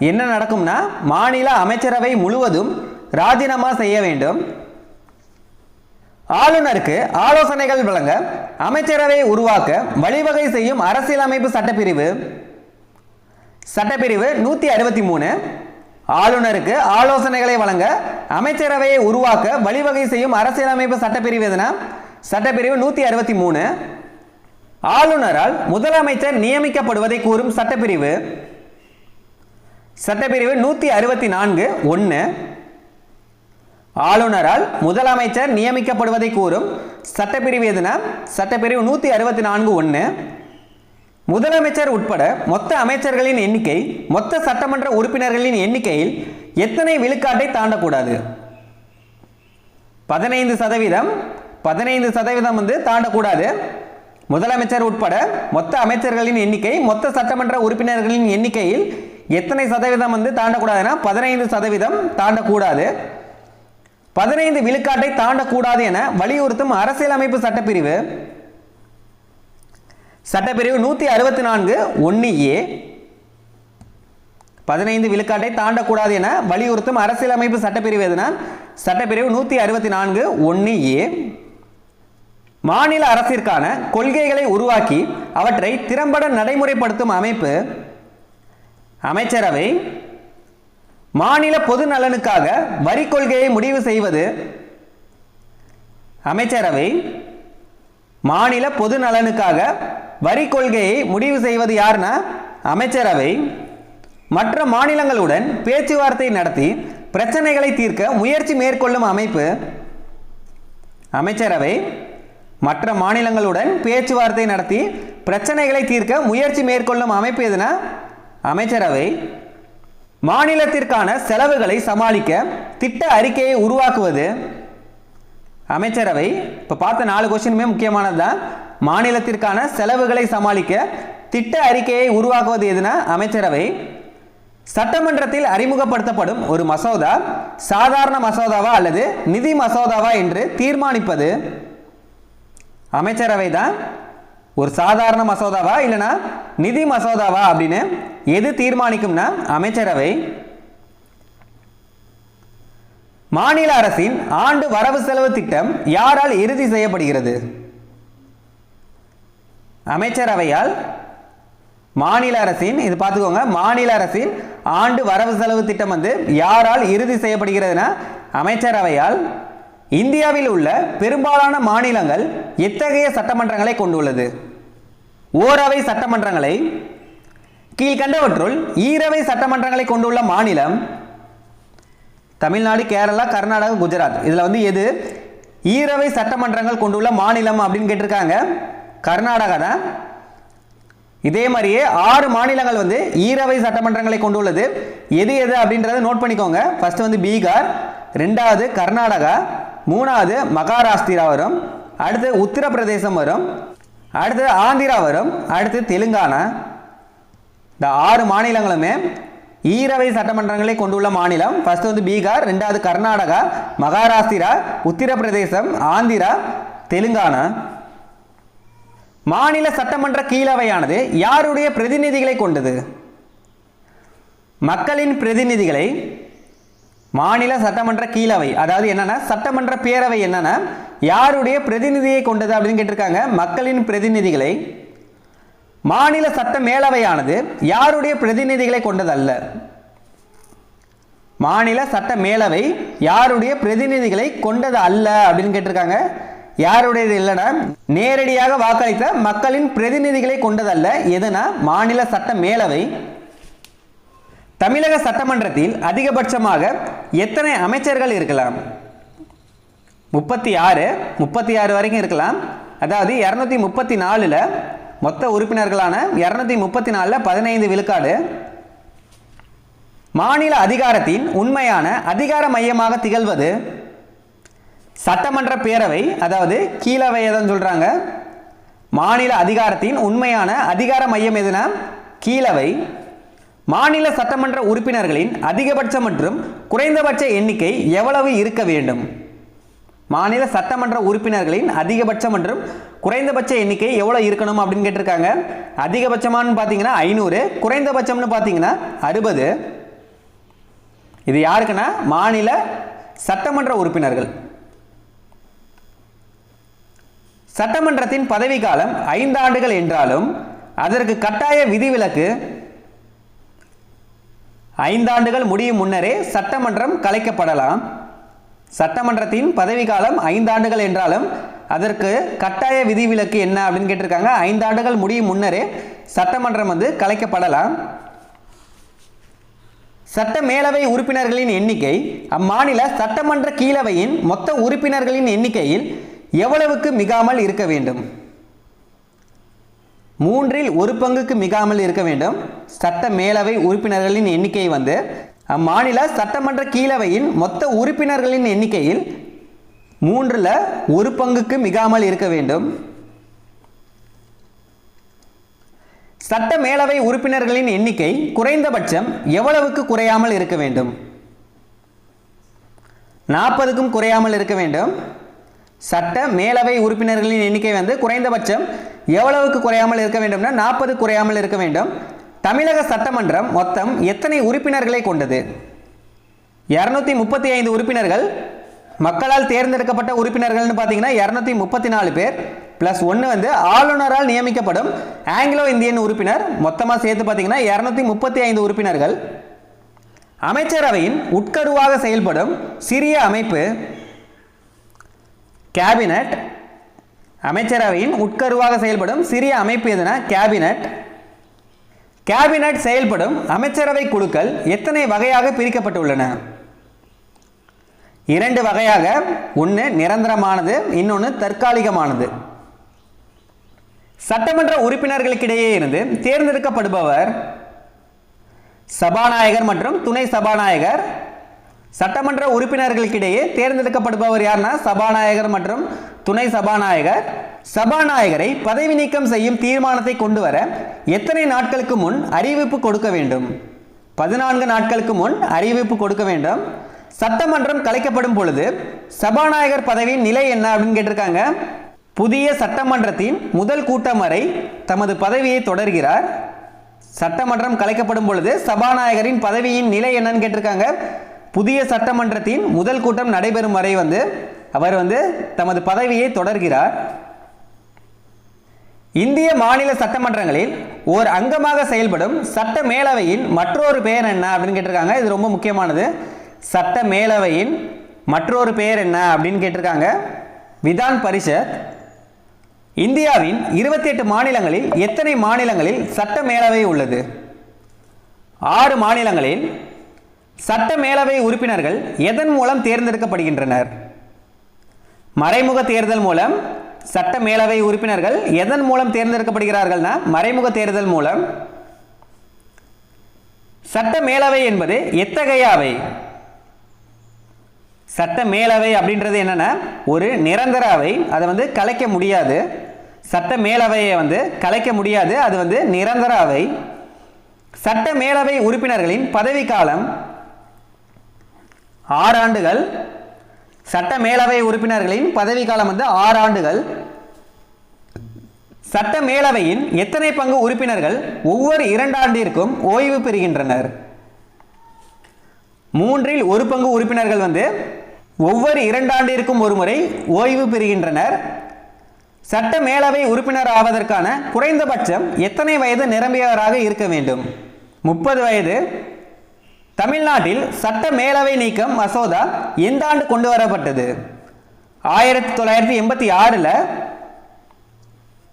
என்ன நடக்கும்னா மாநில அமைச்சரவை முழுவதும் ராஜினாமா செய்ய வேண்டும். ஆளுநருக்கு ஆலோசனைகள் வழங்க அமைச்சரவை உருவாக்க வழிவகை செய்யும் அரசியலமைப்பு சட்டப்பிரிவு 163. ஆளுநருக்கு ஆலோசனைகளை வழங்க அமைச்சரவையை உருவாக்க வழிவகை செய்யும் அரசியலமைப்பு சட்டப்பிரிவு எதுனா சட்டப்பிரிவு 163. ஆளுநரால் முதலமைச்சர் நியமிக்கப்படுவதை கூறும் சட்டப்பிரிவு 164(1). ஆளுநரால் முதலமைச்சர் நியமிக்கப்படுவதை கூறும் சட்டப்பிரிவு எதுனா சட்டப்பிரிவு 164(1). முதலமைச்சர் உட்பட மொத்த அமைச்சர்களின் எண்ணிக்கை மொத்த சட்டமன்ற உறுப்பினர்களின் எண்ணிக்கையில் எத்தனை விழுக்காட்டை தாண்டக்கூடாது? 15% வந்து தாண்டக்கூடாது. முதலமைச்சர் உட்பட மொத்த அமைச்சர்களின் எண்ணிக்கை மொத்த சட்டமன்ற உறுப்பினர்களின் எண்ணிக்கையில் எத்தனை சதவீதம் வந்து தாண்டக்கூடாதுன்னா 15% தாண்டக்கூடாது. 15 விழுக்காட்டை தாண்டக்கூடாது என வலியுறுத்தும் அரசியலமைப்பு சட்டப்பிரிவு 164(1)(a). 15 விழுக்காட்டை தாண்டக்கூடாது என வலியுறுத்தும் அரசியலமைப்பு சட்டப்பிரிவு எதுனா சட்டப்பிரிவு 164(1)(a). மாநில அரசிற்கான கொள்கைகளை உருவாக்கி அவற்றை திறம்பட நடைமுறைப்படுத்தும் அமைப்பு அமைச்சரவை. மாநில பொது நலனுக்காக வரி கொள்கையை முடிவு செய்வது அமைச்சரவை மாநில பொது நலனுக்காக வரி கொள்கையை முடிவு செய்வது யாருன்னா அமைச்சரவை. மற்ற மாநிலங்களுடன் பேச்சுவார்த்தை நடத்தி பிரச்சனைகளை தீர்க்க முயற்சி மேற்கொள்ளும் அமைப்பு அமைச்சரவை. மற்ற மாநிலங்களுடன் பேச்சுவார்த்தை நடத்தி பிரச்சனைகளை தீர்க்க முயற்சி மேற்கொள்ளும் அமைப்பு எதுனா அமைச்சரவை. மாநிலத்திற்கான செலவுகளை சமாளிக்க திட்ட அறிக்கையை உருவாக்குவது அமைச்சரவை. இப்போ பார்த்த 4 கொஸ்டினுமே முக்கியமானது தான். மாநிலத்திற்கான செலவுகளை சமாளிக்க திட்ட அறிக்கையை உருவாக்குவது எதுனா அமைச்சரவை. சட்டமன்றத்தில் அறிமுகப்படுத்தப்படும் ஒரு மசோதா சாதாரண மசோதாவா அல்லது நிதி மசோதாவா என்று தீர்மானிப்பது அமைச்சரவை தான். ஒரு சாதாரண மசோதாவா இல்லைனா நிதி மசோதாவா அப்படின்னு எது தீர்மானிக்கும்னா அமைச்சரவை. மாநில அரசின் ஆண்டு வரவு செலவு திட்டம் யாரால் இறுதி செய்யப்படுகிறது அமைச்சரவையால். மாநில அரசின் இது பார்த்துக்கோங்க, மாநில அரசின் ஆண்டு வரவு செலவு திட்டம் வந்து யாரால் இறுதி செய்யப்படுகிறதுனா அமைச்சரவையால். இந்தியாவில் உள்ள பெரும்பாலான மாநிலங்கள் எத்தகைய சட்டமன்றங்களை கொண்டுள்ளது ஓரவை சட்டமன்றங்களை. கீழ்கண்டவற்றுள் ஈரவை சட்டமன்றங்களை கொண்டுள்ள மாநிலம் தமிழ்நாடு, கேரளா, கர்நாடகா, குஜராத். இதில் வந்து எது ஈரவை சட்டமன்றங்கள் கொண்டுள்ள மாநிலம் அப்படின்னு கேட்டிருக்காங்க கர்நாடகா தான். இதே மாதிரியே 6 மாநிலங்கள் வந்து ஈரவை சட்டமன்றங்களை கொண்டுள்ளது. எது எது அப்படின்றத நோட் பண்ணிக்கோங்க. ஃபர்ஸ்ட் வந்து பீகார், 2வது கர்நாடகா, 3வது மகாராஷ்டிரா வரும், அடுத்து உத்தரப்பிரதேசம் வரும், அடுத்து ஆந்திரா வரும், அடுத்து தெலுங்கானா. இந்த 6 மாநிலங்களுமே ஈரவை சட்டமன்றங்களை கொண்டுள்ள மாநிலம். ஃபர்ஸ்ட் வந்து பீகார், 2வது கர்நாடகா, மகாராஷ்டிரா, உத்தரப்பிரதேசம், ஆந்திரா, தெலுங்கானா. மாநில சட்டமன்ற கீழவையானது யாருடைய பிரதிநிதிகளை கொண்டது மக்களின் பிரதிநிதிகளை. மாநில சட்டமன்ற கீழவை அதாவது என்னன்னா சட்டமன்ற பேரவை என்னன்னா யாருடைய பிரதிநிதியை கொண்டது அப்படின்னு கேட்டிருக்காங்க மக்களின் பிரதிநிதிகளை. மாநில சட்ட மேலவையானது யாருடைய பிரதிநிதிகளை கொண்டது அல்ல. மாநில சட்ட மேலவை யாருடைய பிரதிநிதிகளை கொண்டது அல்ல அப்படின்னு கேட்டிருக்காங்க. யாருடையது இல்லைனா நேரடியாக வாக்களித்த மக்களின் பிரதிநிதிகளை கொண்டதல்ல. எதுனா மாநில சட்ட மேலவை. தமிழக சட்டமன்றத்தில் அதிகபட்சமாக எத்தனை அமைச்சர்கள் இருக்கலாம் 36 வரைக்கும் இருக்கலாம். அதாவது 234 மொத்த உறுப்பினர்களான 234 15 விழுக்காடு. மாநில அதிகாரத்தின் உண்மையான அதிகார மையமாக திகழ்வது சட்டமன்ற பேரவை அதாவது கீழவை தான் சொல்றாங்க. மாநில அதிகாரத்தின் உண்மையான அதிகார மையம் எதுனா கீழவை. மாநில சட்டமன்ற உறுப்பினர்களின் அதிகபட்ச மற்றும் குறைந்தபட்ச எண்ணிக்கை எவ்வளவு இருக்க வேண்டும் மாநில சட்டமன்ற உறுப்பினர்களின் அதிகபட்ச மற்றும் குறைந்தபட்ச எண்ணிக்கை எவ்வளவு இருக்கணும் அப்படின்னு கேட்டிருக்காங்க. அதிகபட்சமானு பார்த்தீங்கன்னா 500, குறைந்தபட்சம்னு பார்த்தீங்கன்னா 60. இது யாருக்குன்னா மாநில சட்டமன்ற உறுப்பினர்கள். சட்டமன்றத்தின் பதவி காலம் 5 ஆண்டுகள் என்றாலும் அதற்கு கட்டாய விதிவிலக்கு 5 ஆண்டுகள் முடியும் முன்னரே சட்டமன்றம் கலைக்கப்படலாம். சட்டமன்றத்தின் பதவி காலம் 5 ஆண்டுகள் என்றாலும் அதற்கு கட்டாய விதிவிலக்கு என்ன அப்படின்னு கேட்டிருக்காங்க. 5 ஆண்டுகள் முடியும் முன்னரே சட்டமன்றம் வந்து கலைக்கப்படலாம். சட்ட மேலவை உறுப்பினர்களின் எண்ணிக்கை அம்மாநில சட்டமன்ற கீழவையின் மொத்த உறுப்பினர்களின் எண்ணிக்கையில் எவ்வளவுக்கு மிகாமல் இருக்க வேண்டும் 1/3 மிகாமல் இருக்க வேண்டும். சட்ட மேலவை உறுப்பினர்களின் எண்ணிக்கை வந்து அம்மாநில சட்டமன்ற கீழவையின் மொத்த உறுப்பினர்களின் எண்ணிக்கையில் 1/3 மிகாமல் இருக்க வேண்டும். சட்ட மேலவை உறுப்பினர்களின் எண்ணிக்கை குறைந்தபட்சம் எவ்வளவுக்கு குறையாமல் இருக்க வேண்டும் 40க்கும் குறையாமல் இருக்க வேண்டும். சட்ட மேலவை உறுப்பினர்களின் எண்ணிக்கை வந்து குறைந்தபட்சம் எவ்வளவுக்கு குறையாமல் இருக்க வேண்டும்னா 40 குறையாமல் இருக்க வேண்டும். தமிழக சட்டமன்றம் மொத்தம் எத்தனை உறுப்பினர்களை கொண்டது 235 உறுப்பினர்கள். மக்களால் தேர்ந்தெடுக்கப்பட்ட உறுப்பினர்கள்னு பார்த்தீங்கன்னா 234 பேர் பிளஸ் 1 வந்து ஆளுநரால் நியமிக்கப்படும் ஆங்கிலோ இந்தியன் உறுப்பினர். மொத்தமாக சேர்த்து பார்த்தீங்கன்னா 235 உறுப்பினர்கள். அமைச்சரவையின் உட்கருவாக செயல்படும் சிறிய அமைப்பு கேபினட் அமைச்சரவையின் உட்கருவாக செயல்படும் சிறிய அமைப்பு எதுனா கேபினட். கேபினட் செயல்படும் அமைச்சரவை குழுக்கள் எத்தனை வகையாக பிரிக்கப்பட்டுள்ளன? 2 வகையாக. ஒன்று நிரந்தரமானது, இன்னொன்று தற்காலிகமானது. சட்டமன்ற உறுப்பினர்களுக்கிடையே இருந்து தேர்ந்தெடுக்கப்படுபவர் சபாநாயகர் மற்றும் துணை சபாநாயகர். சட்டமன்ற உறுப்பினர்களுக்கிடையே தேர்ந்தெடுக்கப்படுபவர் யாருன்னா சபாநாயகர் மற்றும் துணை சபாநாயகர். சபாநாயகரை பதவி நீக்கம் செய்யும் தீர்மானத்தை கொண்டு வர எத்தனை நாட்களுக்கு முன் அறிவிப்பு கொடுக்க வேண்டும்? 14 நாட்களுக்கு முன் அறிவிப்பு கொடுக்க வேண்டும். சட்டமன்றம் கலைக்கப்படும் பொழுது சபாநாயகர் பதவியின் நிலை என்ன அப்படின்னு கேட்டிருக்காங்க. புதிய சட்டமன்றத்தின் முதல் கூட்டம் வரை தமது பதவியை தொடர்கிறார். சட்டமன்றம் கலைக்கப்படும் பொழுது சபாநாயகரின் பதவியின் நிலை என்னன்னு கேட்டிருக்காங்க. புதிய சட்டமன்றத்தின் முதல் கூட்டம் நடைபெறும் வரை அவர் தமது பதவியை தொடர்கிறார். இந்திய மாநில சட்டமன்றங்களில் ஓர் அங்கமாக செயல்படும் சட்ட மேலவையின் மற்றொரு பெயர் என்ன அப்படின்னு கேட்டிருக்காங்க. இது ரொம்ப முக்கியமானது. சட்ட மேலவையின் மற்றொரு பெயர் என்ன அப்படின்னு கேட்டிருக்காங்க. விதான் பரிஷத். இந்தியாவின் 28 மாநிலங்களில் எத்தனை மாநிலங்களில் சட்ட மேலவை உள்ளது? 6 மாநிலங்களில். சட்ட மேலவை உறுப்பினர்கள் எதன் மூலம் தேர்ந்தெடுக்கப்படுகின்றனர்? மறைமுக தேர்தல் மூலம். சட்ட மேலவை உறுப்பினர்கள் எதன் மூலம் தேர்ந்தெடுக்கப்படுகிறார்கள்னா மறைமுக தேர்தல் மூலம். சட்ட மேலவை என்பது எத்தகைய அவை? சட்ட மேலவை அப்படின்றது என்னன்னா ஒரு நிரந்தர அவை. அதை கலைக்க முடியாது. சட்ட மேலவையை கலைக்க முடியாது. அது நிரந்தர அவை. சட்ட மேலவை உறுப்பினர்களின் பதவிக்காலம் 6 ஆண்டுகள். சட்ட மேலவை உறுப்பினர்களின் பதவிக்காலம் 6 ஆண்டுகள். சட்ட மேலவையின் எத்தனை பங்கு உறுப்பினர்கள் ஒவ்வொரு 2 ஆண்டிற்கும் ஓய்வு பெறுகின்றனர்? 1/3 பங்கு உறுப்பினர்கள் ஒவ்வொரு 2 ஆண்டிற்கும் ஒரு முறை ஓய்வு பெறுகின்றனர். சட்ட மேலவை உறுப்பினர் ஆவதற்கான குறைந்தபட்சம் எத்தனை வயது நிரம்பியவராக இருக்க வேண்டும்? 30 வயது. தமிழ்நாட்டில் சட்ட மேலவை நீக்கம் மசோதா எந்த ஆண்டு கொண்டு வரப்பட்டது? 1986.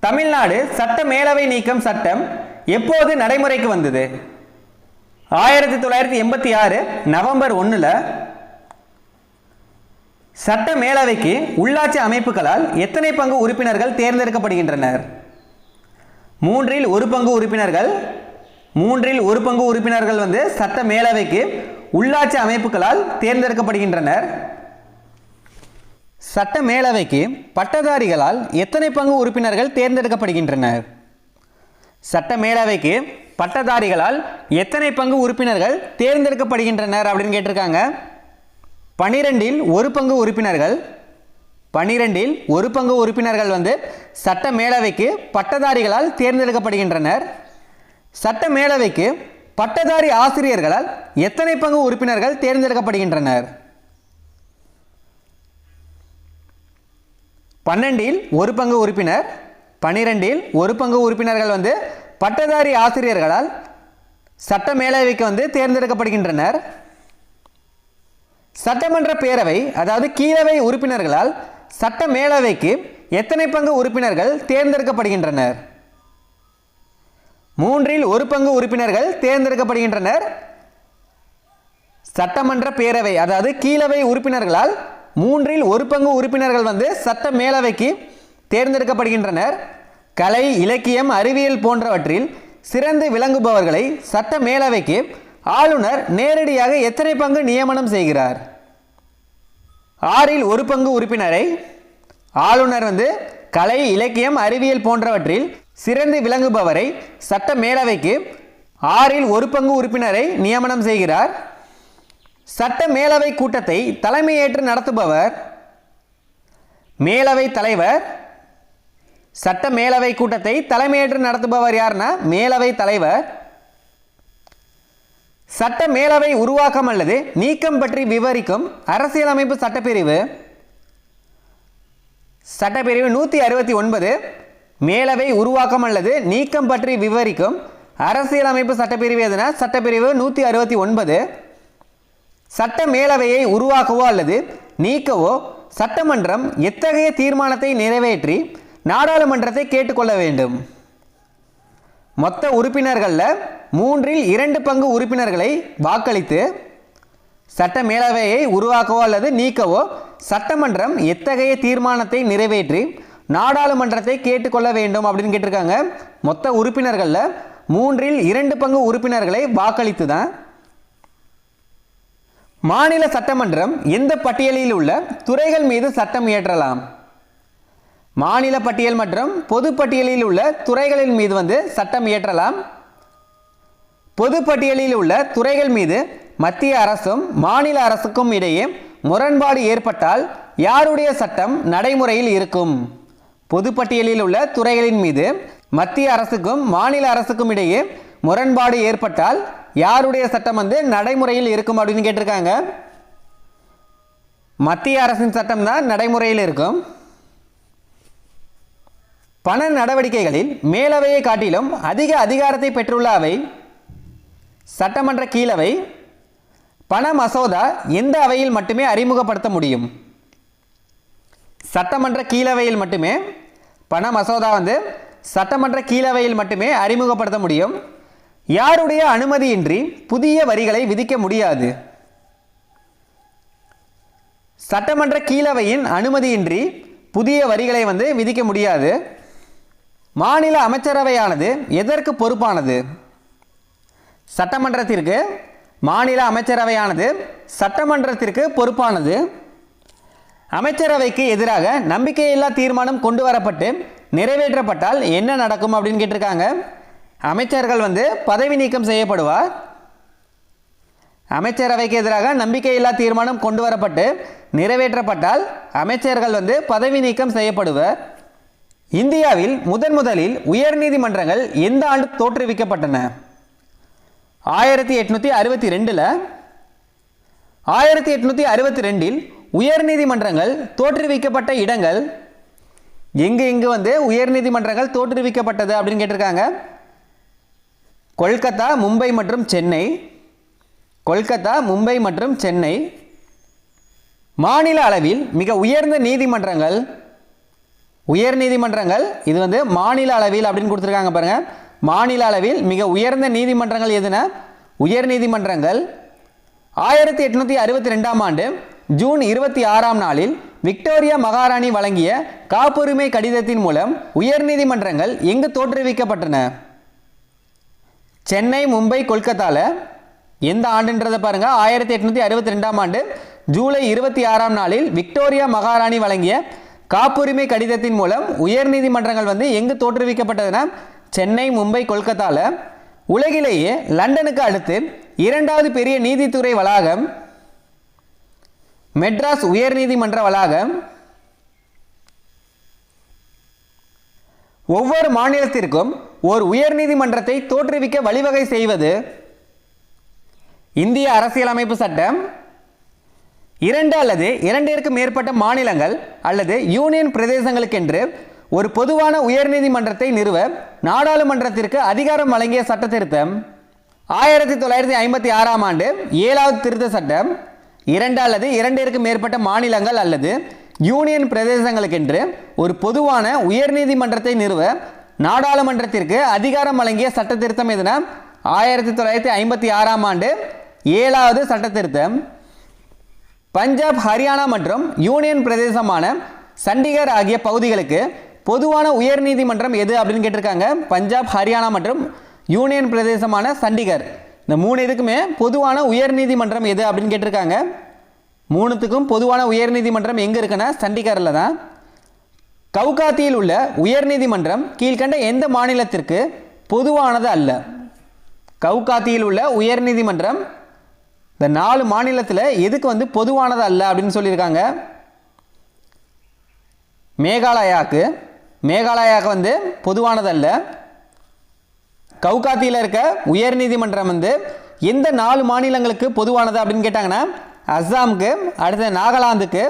தமிழ்நாடு சட்ட மேலவை நீக்கம் சட்டம் எப்போது நடைமுறைக்கு வந்தது? 1986 நவம்பர் 1. சட்ட மேலவைக்கு உள்ளாட்சி அமைப்புகளால் எத்தனை பங்கு உறுப்பினர்கள் தேர்ந்தெடுக்கப்படுகின்றனர்? 1/3 பங்கு உறுப்பினர்கள். 1/3 பங்கு உறுப்பினர்கள் சட்ட மேலவைக்கு உள்ளாட்சி அமைப்புகளால் தேர்ந்தெடுக்கப்படுகின்றனர். சட்ட மேலவைக்கு பட்டதாரிகளால் எத்தனை பங்கு உறுப்பினர்கள் தேர்ந்தெடுக்கப்படுகின்றனர்? சட்ட மேலவைக்கு பட்டதாரிகளால் எத்தனை பங்கு உறுப்பினர்கள் தேர்ந்தெடுக்கப்படுகின்றனர் அப்படின்னு கேட்டிருக்காங்க. 12 பங்கு உறுப்பினர்கள். 12 பங்கு உறுப்பினர்கள் சட்ட மேலவைக்கு பட்டதாரிகளால் தேர்ந்தெடுக்கப்படுகின்றனர். சட்ட மேலவைக்கு பட்டதாரி ஆசிரியர்களால் எத்தனை பங்கு உறுப்பினர்கள் தேர்ந்தெடுக்கப்படுகின்றனர்? 12 பங்கு உறுப்பினர். 12 பங்கு உறுப்பினர்கள் பட்டதாரி ஆசிரியர்களால் சட்ட மேலவைக்கு தேர்ந்தெடுக்கப்படுகின்றனர். சட்டமன்ற பேரவை அதாவது கீழவை உறுப்பினர்களால் சட்ட மேலவைக்கு எத்தனை பங்கு உறுப்பினர்கள் தேர்ந்தெடுக்கப்படுகின்றனர்? 1/3 பங்கு உறுப்பினர்கள் தேர்ந்தெடுக்கப்படுகின்றனர். சட்டமன்ற பேரவை அதாவது கீழவை உறுப்பினர்களால் 1/3 பங்கு உறுப்பினர்கள் சட்ட மேலவைக்கு தேர்ந்தெடுக்கப்படுகின்றனர். கலை, இலக்கியம், அறிவியல் போன்றவற்றில் சிறந்து விளங்குபவர்களை சட்ட மேலவைக்கு ஆளுநர் நேரடியாக எத்தனை பங்கு நியமனம் செய்கிறார்? 6 பங்கு உறுப்பினரை. ஆளுநர் கலை, இலக்கியம், அறிவியல் போன்றவற்றில் சிறந்து விளங்குபவரை சட்ட மேலவைக்கு 6 பங்கு உறுப்பினரை நியமனம் செய்கிறார். சட்ட மேலவை கூட்டத்தை தலைமையேற்று நடத்துபவர் மேலவை தலைவர். சட்ட மேலவை கூட்டத்தை தலைமையேற்று நடத்துபவர் யாருன்னா மேலவை தலைவர். சட்ட மேலவை உருவாக்கம் அல்லது நீக்கம் பற்றி விவரிக்கும் அரசியலமைப்பு சட்டப்பிரிவு 169. மேலவை உருவாக்கம் அல்லது நீக்கம் பற்றி விவரிக்கும் அரசியலமைப்பு சட்டப்பிரிவு எதுனா சட்டப்பிரிவு 169. சட்ட மேலவையை உருவாக்கவோ அல்லது நீக்கவோ சட்டமன்றம் எத்தகைய தீர்மானத்தை நிறைவேற்றி நாடாளுமன்றத்தை கேட்டுக்கொள்ள வேண்டும்? மொத்த உறுப்பினர்களில் 2/3 உறுப்பினர்களை வாக்களித்து சட்ட மேலவையை உருவாக்கவோ அல்லது நீக்கவோ சட்டமன்றம் எத்தகைய தீர்மானத்தை நிறைவேற்றி நாடாளுமன்றத்தை கேட்டுக்கொள்ள வேண்டும் அப்படின்னு கேட்டிருக்காங்க. மொத்த உறுப்பினர்களில் 2/3 உறுப்பினர்களை வாக்களித்து தான். மாநில சட்டமன்றம் எந்த பட்டியலில் உள்ள துறைகள் மீது சட்டம் இயற்றலாம்? மாநில பட்டியல் மற்றும் பொது பட்டியலில் உள்ள துறைகளின் மீது சட்டம் இயற்றலாம். பொது பட்டியலில் உள்ள துறைகள் மீது மத்திய அரசும் மாநில அரசுக்கும் இடையே முரண்பாடு ஏற்பட்டால் யாருடைய சட்டம் நடைமுறையில் இருக்கும்? பொது பட்டியலில் உள்ள துறைகளின் மீது மத்திய அரசுக்கும் மாநில அரசுக்கும் இடையே முரண்பாடு ஏற்பட்டால் யாருடைய சட்டம் நடைமுறையில் இருக்கும் அப்படின்னு கேட்டிருக்காங்க. மத்திய அரசின் சட்டம் தான் நடைமுறையில் இருக்கும். பண நடவடிக்கைகளில் மேலவையை காட்டிலும் அதிக அதிகாரத்தை பெற்றுள்ள அவை சட்டமன்ற கீழவை. பண மசோதா எந்த அவையில் மட்டுமே அறிமுகப்படுத்த முடியும்? சட்டமன்ற கீழவையில் மட்டுமே. பண மசோதா சட்டமன்ற கீழவையில் மட்டுமே அறிமுகப்படுத்த முடியும். யாருடைய அனுமதியின்றி புதிய வரிகளை விதிக்க முடியாது? சட்டமன்ற கீழவையின் அனுமதியின்றி புதிய வரிகளை விதிக்க முடியாது. மாநில அமைச்சரவையானது எதற்கு பொறுப்பானது? சட்டமன்றத்திற்கு. மாநில அமைச்சரவையானது சட்டமன்றத்திற்கு பொறுப்பானது. அமைச்சரவைக்கு எதிராக நம்பிக்கையில்லா தீர்மானம் கொண்டு வரப்பட்டு நிறைவேற்றப்பட்டால் என்ன நடக்கும் அப்படின்னு கேட்டிருக்காங்க. அமைச்சர்கள் பதவி நீக்கம் செய்யப்படுவார். அமைச்சரவைக்கு எதிராக நம்பிக்கையில்லா தீர்மானம் கொண்டு வரப்பட்டு நிறைவேற்றப்பட்டால் அமைச்சர்கள் பதவி நீக்கம் செய்யப்படுவர். இந்தியாவில் முதலில் உயர்நீதிமன்றங்கள் எந்த ஆண்டு தோற்றுவிக்கப்பட்டன? 1862. 1862 உயர்நீதிமன்றங்கள் தோற்றுவிக்கப்பட்ட இடங்கள் எங்கு உயர்நீதிமன்றங்கள் தோற்றுவிக்கப்பட்டது அப்படின்னு கேட்டிருக்காங்க. கொல்கத்தா, மும்பை மற்றும் சென்னை. கொல்கத்தா, மும்பை மற்றும் சென்னை. மாநில அளவில் மிக உயர்ந்த நீதிமன்றங்கள். உயர்நீதிமன்றங்கள் இது மாநில அளவில் அப்படின்னு கொடுத்துருக்காங்க பாருங்க. மாநில அளவில் மிக உயர்ந்த நீதிமன்றங்கள் எதுனா உயர்நீதிமன்றங்கள். 1862 ஆண்டு ஜூன் 26ஆம் நாளில் விக்டோரியா மகாராணி வழங்கிய காப்புரிமை கடிதத்தின் மூலம் உயர்நீதிமன்றங்கள் எங்கு தோற்றுவிக்கப்பட்டன? சென்னை, மும்பை, கொல்கத்தால. எந்த ஆண்டுன்றதை பாருங்க. 1862ஆம் ஆண்டு ஜூலை 26ஆம் நாளில் விக்டோரியா மகாராணி வழங்கிய காப்புரிமை கடிதத்தின் மூலம் உயர்நீதிமன்றங்கள் எங்கு தோற்றுவிக்கப்பட்டதுன்னா சென்னை, மும்பை, கொல்கத்தால. உலகிலேயே லண்டனுக்கு அடுத்து 2வது பெரிய நீதித்துறை வளாகம் மெட்ராஸ் உயர்நீதிமன்ற வளாகம். ஒவ்வொரு மாநிலத்திற்கும் ஒரு உயர்நீதிமன்றத்தை தோற்றுவிக்க வழிவகை செய்வது இந்திய அரசியலமைப்பு சட்டம். 2 அல்லது 2ற்கு மேற்பட்ட மாநிலங்கள் அல்லது யூனியன் பிரதேசங்களுக்கென்று ஒரு பொதுவான உயர்நீதிமன்றத்தை நிறுவ நாடாளுமன்றத்திற்கு அதிகாரம் வழங்கிய சட்ட திருத்தம் 1956ஆம் ஆண்டு 7வது திருத்த சட்டம். 2 அல்லது 2ற்கு மேற்பட்ட மாநிலங்கள் அல்லது யூனியன் பிரதேசங்களுக்கென்று ஒரு பொதுவான உயர்நீதிமன்றத்தை நிறுவ நாடாளுமன்றத்திற்கு அதிகாரம் வழங்கிய சட்ட திருத்தம் எதுனா 1956ஆம் ஆண்டு 7வது சட்ட திருத்தம். பஞ்சாப், ஹரியானா மற்றும் யூனியன் பிரதேசமான சண்டிகர் ஆகிய பகுதிகளுக்கு பொதுவான உயர்நீதிமன்றம் எது அப்படின்னு கேட்டிருக்காங்க. பஞ்சாப், ஹரியானா மற்றும் யூனியன் பிரதேசமான சண்டிகர். இந்த 3 இதுக்குமே பொதுவான உயர்நீதிமன்றம் எது அப்படின்னு கேட்டிருக்காங்க. 3த்துக்கும் பொதுவான உயர்நீதிமன்றம் எங்கே இருக்குன்னா சண்டிகரில் தான். கவுகாத்தியில் உள்ள உயர்நீதிமன்றம் கீழ்கண்ட எந்த மாநிலத்திற்கு பொதுவானது அல்ல? கவுகாத்தியில் உள்ள உயர்நீதிமன்றம் இந்த 4 மாநிலத்தில் எதுக்கு பொதுவானது அல்ல அப்படின்னு சொல்லியிருக்காங்க. மேகாலயாவுக்கு. மேகாலயாவுக்கு பொதுவானது அல்ல. கவுகாத்தியில் இருக்க உயர்நீதிமன்றம் எந்த 4 மாநிலங்களுக்கு பொதுவானது அப்படின்னு கேட்டாங்கன்னா அஸ்ஸாமுக்கு, அடுத்து நாகாலாந்துக்கு,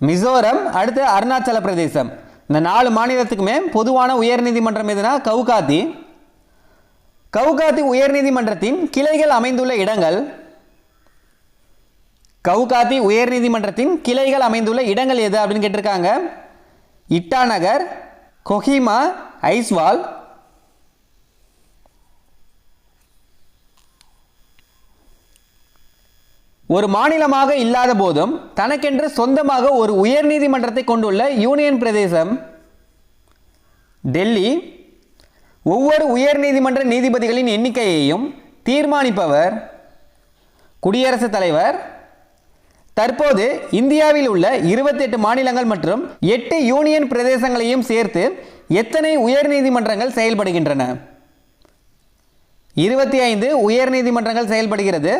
மிசோரம், அடுத்து அருணாச்சல பிரதேசம். இந்த 4 மாநிலத்துக்குமே பொதுவான உயர்நீதிமன்றம் எதுனா கவுகாத்தி. கவுகாத்தி உயர்நீதிமன்றத்தின் கிளைகள் அமைந்துள்ள இடங்கள் கவுகாத்தி உயர்நீதிமன்றத்தின் கிளைகள் அமைந்துள்ள இடங்கள் எது அப்படின்னு கேட்டிருக்காங்க. இட்டாநகர், கொஹிமா, ஐஸ்வால். ஒரு மாநிலமாக இல்லாத போதும் தனக்கென்று சொந்தமாக ஒரு உயர்நீதிமன்றத்தை கொண்டுள்ள யூனியன் பிரதேசம் டெல்லி. ஒவ்வொரு உயர்நீதிமன்ற நீதிபதிகளின் எண்ணிக்கையையும் தீர்மானிப்பவர் குடியரசுத் தலைவர். தற்போது இந்தியாவில் உள்ள 28 மாநிலங்கள் மற்றும் 8 யூனியன் பிரதேசங்களையும் சேர்த்து எத்தனை உயர்நீதிமன்றங்கள் செயல்படுகின்றன? 25 உயர்நீதிமன்றங்கள் செயல்படுகிறது.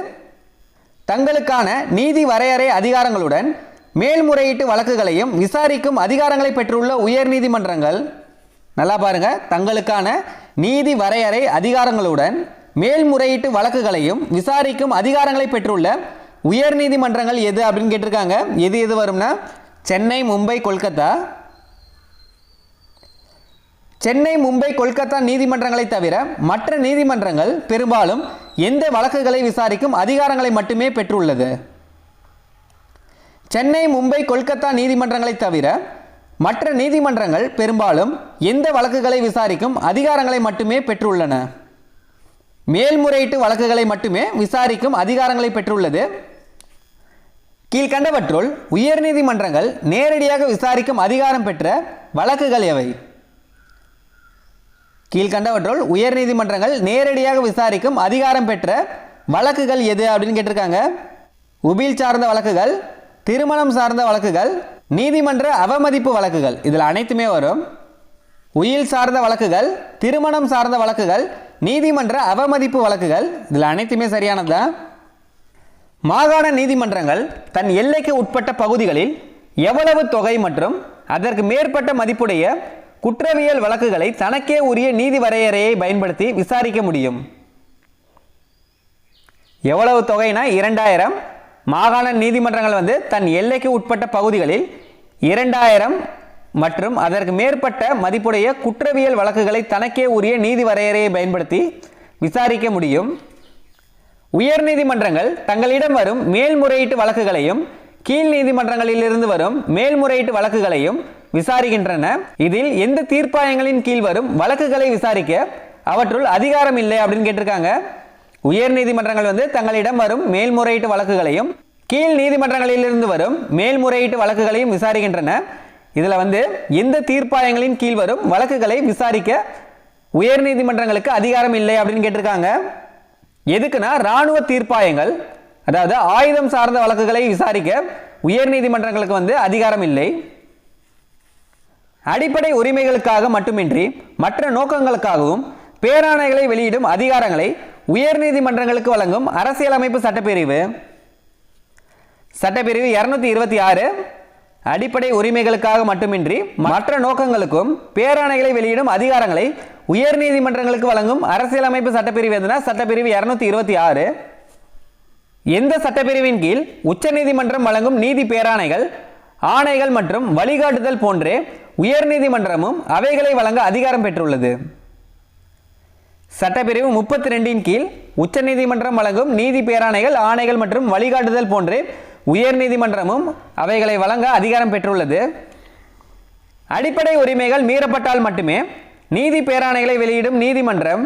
தங்களுக்கான நீதி வரையறை அதிகாரங்களுடன் மேல்முறையீட்டு வழக்குகளையும் விசாரிக்கும் அதிகாரங்களை பெற்றுள்ள உயர்நீதிமன்றங்கள், நல்லா பாருங்க, தங்களுக்கான நீதி வரையறை அதிகாரங்களுடன் மேல்முறையீட்டு வழக்குகளையும் விசாரிக்கும் அதிகாரங்களை பெற்றுள்ள உயர்நீதிமன்றங்கள் எது அப்படின்னு கேட்டிருக்காங்க. எது எது வரும்னா சென்னை, மும்பை, கொல்கத்தா. சென்னை, மும்பை, கொல்கத்தா நீதிமன்றங்களை தவிர மற்ற நீதிமன்றங்கள் பெரும்பாலும் எந்த வழக்குகளை விசாரிக்கும் அதிகாரங்களை மட்டுமே பெற்றுள்ளது? சென்னை, மும்பை, கொல்கத்தா நீதிமன்றங்களை தவிர மற்ற நீதிமன்றங்கள் பெரும்பாலும் எந்த வழக்குகளை விசாரிக்கும் அதிகாரங்களை மட்டுமே பெற்றுள்ளன? மேல்முறையீட்டு வழக்குகளை மட்டுமே விசாரிக்கும் அதிகாரங்களை பெற்றுள்ளது. கீழ்கண்டவற்றுள் உயர்நீதிமன்றங்கள் நேரடியாக விசாரிக்கும் அதிகாரம் பெற்ற வழக்குகள் எவை? கீழ்கண்டவற்றுள் உயர்நீதிமன்றங்கள் நேரடியாக விசாரிக்கும் அதிகாரம் பெற்ற வழக்குகள் எது அப்படின்னு கேட்டிருக்காங்க. உபீல் சார்ந்த வழக்குகள், திருமணம் சார்ந்த வழக்குகள், நீதிமன்ற அவமதிப்பு வழக்குகள், இதில் அனைத்துமே வரும். உயில் சார்ந்த வழக்குகள், திருமணம் சார்ந்த வழக்குகள், நீதிமன்ற அவமதிப்பு வழக்குகள், இதில் அனைத்துமே சரியானதுதான். மாகாண நீதிமன்றங்கள் தன் எல்லைக்கு உட்பட்ட பகுதிகளில் எவ்வளவு தொகை மற்றும் அதற்கு மேற்பட்ட மதிப்புடைய குற்றவியல் வழக்குகளை தனக்கே உரிய நீதி வரையறையை பயன்படுத்தி விசாரிக்க முடியும்? எவ்வளவு தொகைனா 2000. மாகாண நீதிமன்றங்கள் தன் எல்லைக்கு உட்பட்ட பகுதிகளில் 2000 மற்றும் அதற்கு மேற்பட்ட மதிப்புடைய குற்றவியல் வழக்குகளை தனக்கே உரிய நீதி வரையறையை பயன்படுத்தி விசாரிக்க முடியும். உயர்நீதிமன்றங்கள் தங்களிடம் வரும் மேல்முறையீட்டு வழக்குகளையும் கீழ் நீதிமன்றங்களிலிருந்து வரும் மேல்முறையீட்டு வழக்குகளையும் விசாரிக்கின்றன. இதில் எந்த தீர்ப்பாயங்களின் கீழ் வரும் வழக்குகளை விசாரிக்க அவற்றுள் அதிகாரம் இல்லை அப்படின்னு கேட்டிருக்காங்க. உயர் நீதிமன்றங்கள் தங்களிடம் வரும் மேல்முறையீட்டு வழக்குகளையும் கீழ் நீதிமன்றங்களிலிருந்து வரும் மேல்முறையீட்டு வழக்குகளையும் விசாரிக்கின்றன. இதில் எந்த தீர்ப்பாயங்களின் கீழ் வரும் வழக்குகளை விசாரிக்க உயர் நீதிமன்றங்களுக்கு அதிகாரம் இல்லை அப்படின்னு கேட்டிருக்காங்க. எதுக்குன்னா இராணுவ தீர்ப்பாயங்கள், அதாவது ஆயுதம் சார்ந்த வழக்குகளை விசாரிக்க உயர் நீதிமன்றங்களுக்கு அதிகாரம் இல்லை. அடிப்படை உரிமைகளுக்காக மட்டுமின்றி மற்ற நோக்கங்களுக்காகவும் பேராணைகளை வெளியிடும் அதிகாரங்களை உயர் நீதிமன்றங்களுக்கு வழங்கும் அரசியலமைப்பு சட்டப்பிரிவு 226. அடிப்படை உரிமைகளுக்காக மட்டுமின்றி மற்ற நோக்கங்களுக்கும் பேராணைகளை வெளியிடும் அதிகாரங்களை உயர் நீதிமன்றங்களுக்கு வழங்கும் அரசியலமைப்பு சட்டப்பிரிவு எதுனா சட்டப்பிரிவு 226. எந்த சட்டப்பிரிவின் கீழ் உச்சநீதிமன்றம் வழங்கும் நீதி பேராணைகள், ஆணைகள் மற்றும் வழிகாட்டுதல் போன்றே உயர் நீதிமன்றமும் அவைகளை வழங்க அதிகாரம் பெற்றுள்ளது? சட்டப்பிரிவு 32 கீழ் உச்சநீதிமன்றம் வழங்கும் நீதி பேராணைகள், ஆணைகள் மற்றும் வழிகாட்டுதல் போன்றே உயர் நீதிமன்றமும் அவைகளை வழங்க அதிகாரம் பெற்றுள்ளது. அடிப்படை உரிமைகள் மீறப்பட்டால் மட்டுமே நீதி பேராணைகளை வெளியிடும் நீதிமன்றம்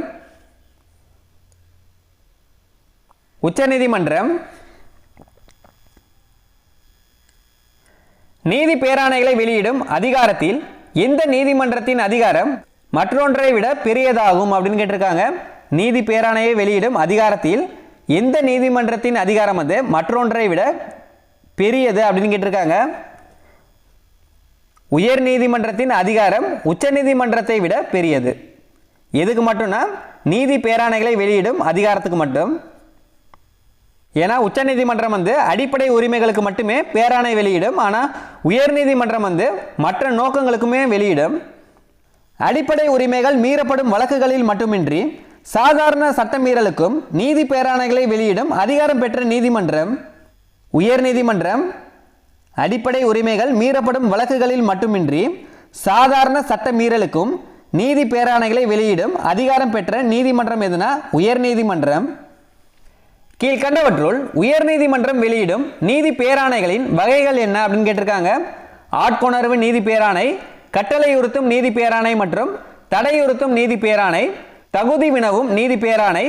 உச்சநீதிமன்றம். நீதி பேராணைகளை வெளியிடும் அதிகாரத்தில் எந்த நீதிமன்றத்தின் அதிகாரம் மற்றொன்றை விட பெரியதாகும் அப்படின்னு கேட்டிருக்காங்க. நீதி பேராணையை வெளியிடும் அதிகாரத்தில் எந்த நீதிமன்றத்தின் அதிகாரம் மற்றொன்றை விட பெரியது அப்படின்னு கேட்டிருக்காங்க. உயர் நீதிமன்றத்தின் அதிகாரம் உச்ச நீதிமன்றத்தை விட பெரியது. எதுக்கு மட்டும்னா நீதி பேராணைகளை வெளியிடும் அதிகாரத்துக்கு மட்டும். ஏன்னா உச்ச நீதிமன்றம் அடிப்படை உரிமைகளுக்கு மட்டுமே பேராணை வெளியிடும், ஆனால் உயர் நீதிமன்றம் மற்ற நோக்கங்களுக்குமே வெளியிடும். அடிப்படை உரிமைகள் மீறப்படும் வழக்குகளில் மட்டுமின்றி சாதாரண சட்ட மீறலுக்கும் நீதி பேராணைகளை வெளியிடும் அதிகாரம் பெற்ற நீதிமன்றம் உயர் நீதிமன்றம். அடிப்படை உரிமைகள் மீறப்படும் வழக்குகளில் மட்டுமின்றி சாதாரண சட்ட மீறலுக்கும் நீதி பேராணைகளை வெளியிடும் அதிகாரம் பெற்ற நீதிமன்றம் எதுனா உயர் நீதிமன்றம். கீழ்கண்டவற்றுள் உயர்நீதிமன்றம் வெளியிடும் நீதி பேராணைகளின் வகைகள் என்ன அப்படின்னு கேட்டிருக்காங்க. ஆட்கொணர்வு நீதி பேராணை, கட்டளையுறுத்தும் நீதி பேராணை மற்றும் தடையுறுத்தும் நீதி பேராணை, தகுதி வினவும் நீதி பேராணை,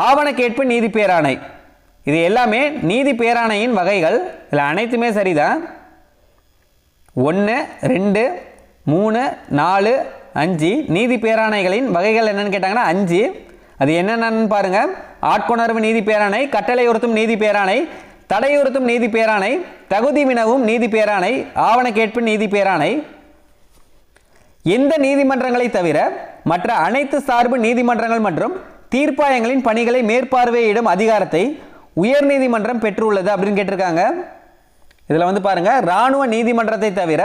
ஆவண கேட்பு நீதி பேராணை. இது எல்லாமே நீதி பேராணையின் வகைகள். இதில் அனைத்துமே சரிதான். 1, 2, 3, 4, 5 நீதி பேராணைகளின் வகைகள் என்னன்னு கேட்டாங்கன்னா 5. அது என்னென்னு பாருங்க. ஆட்கொணர்வு நீதி பேராணை, கட்டளையுறுத்தும் நீதி பேராணை, தடையுறுத்தும் நீதி பேராணை, தகுதி வினவும் நீதி பேராணை, ஆவண கேட்பு நீதி பேராணை. எந்த நீதிமன்றங்களை தவிர மற்ற அனைத்து சார்பு நீதிமன்றங்கள் மற்றும் தீர்ப்பாயங்களின் பணிகளை மேற்பார்வையிடும் அதிகாரத்தை உயர்நீதிமன்றம் பெற்றுள்ளது அப்படின்னு கேட்டிருக்காங்க. இதில் பாருங்க, இராணுவ நீதிமன்றத்தை தவிர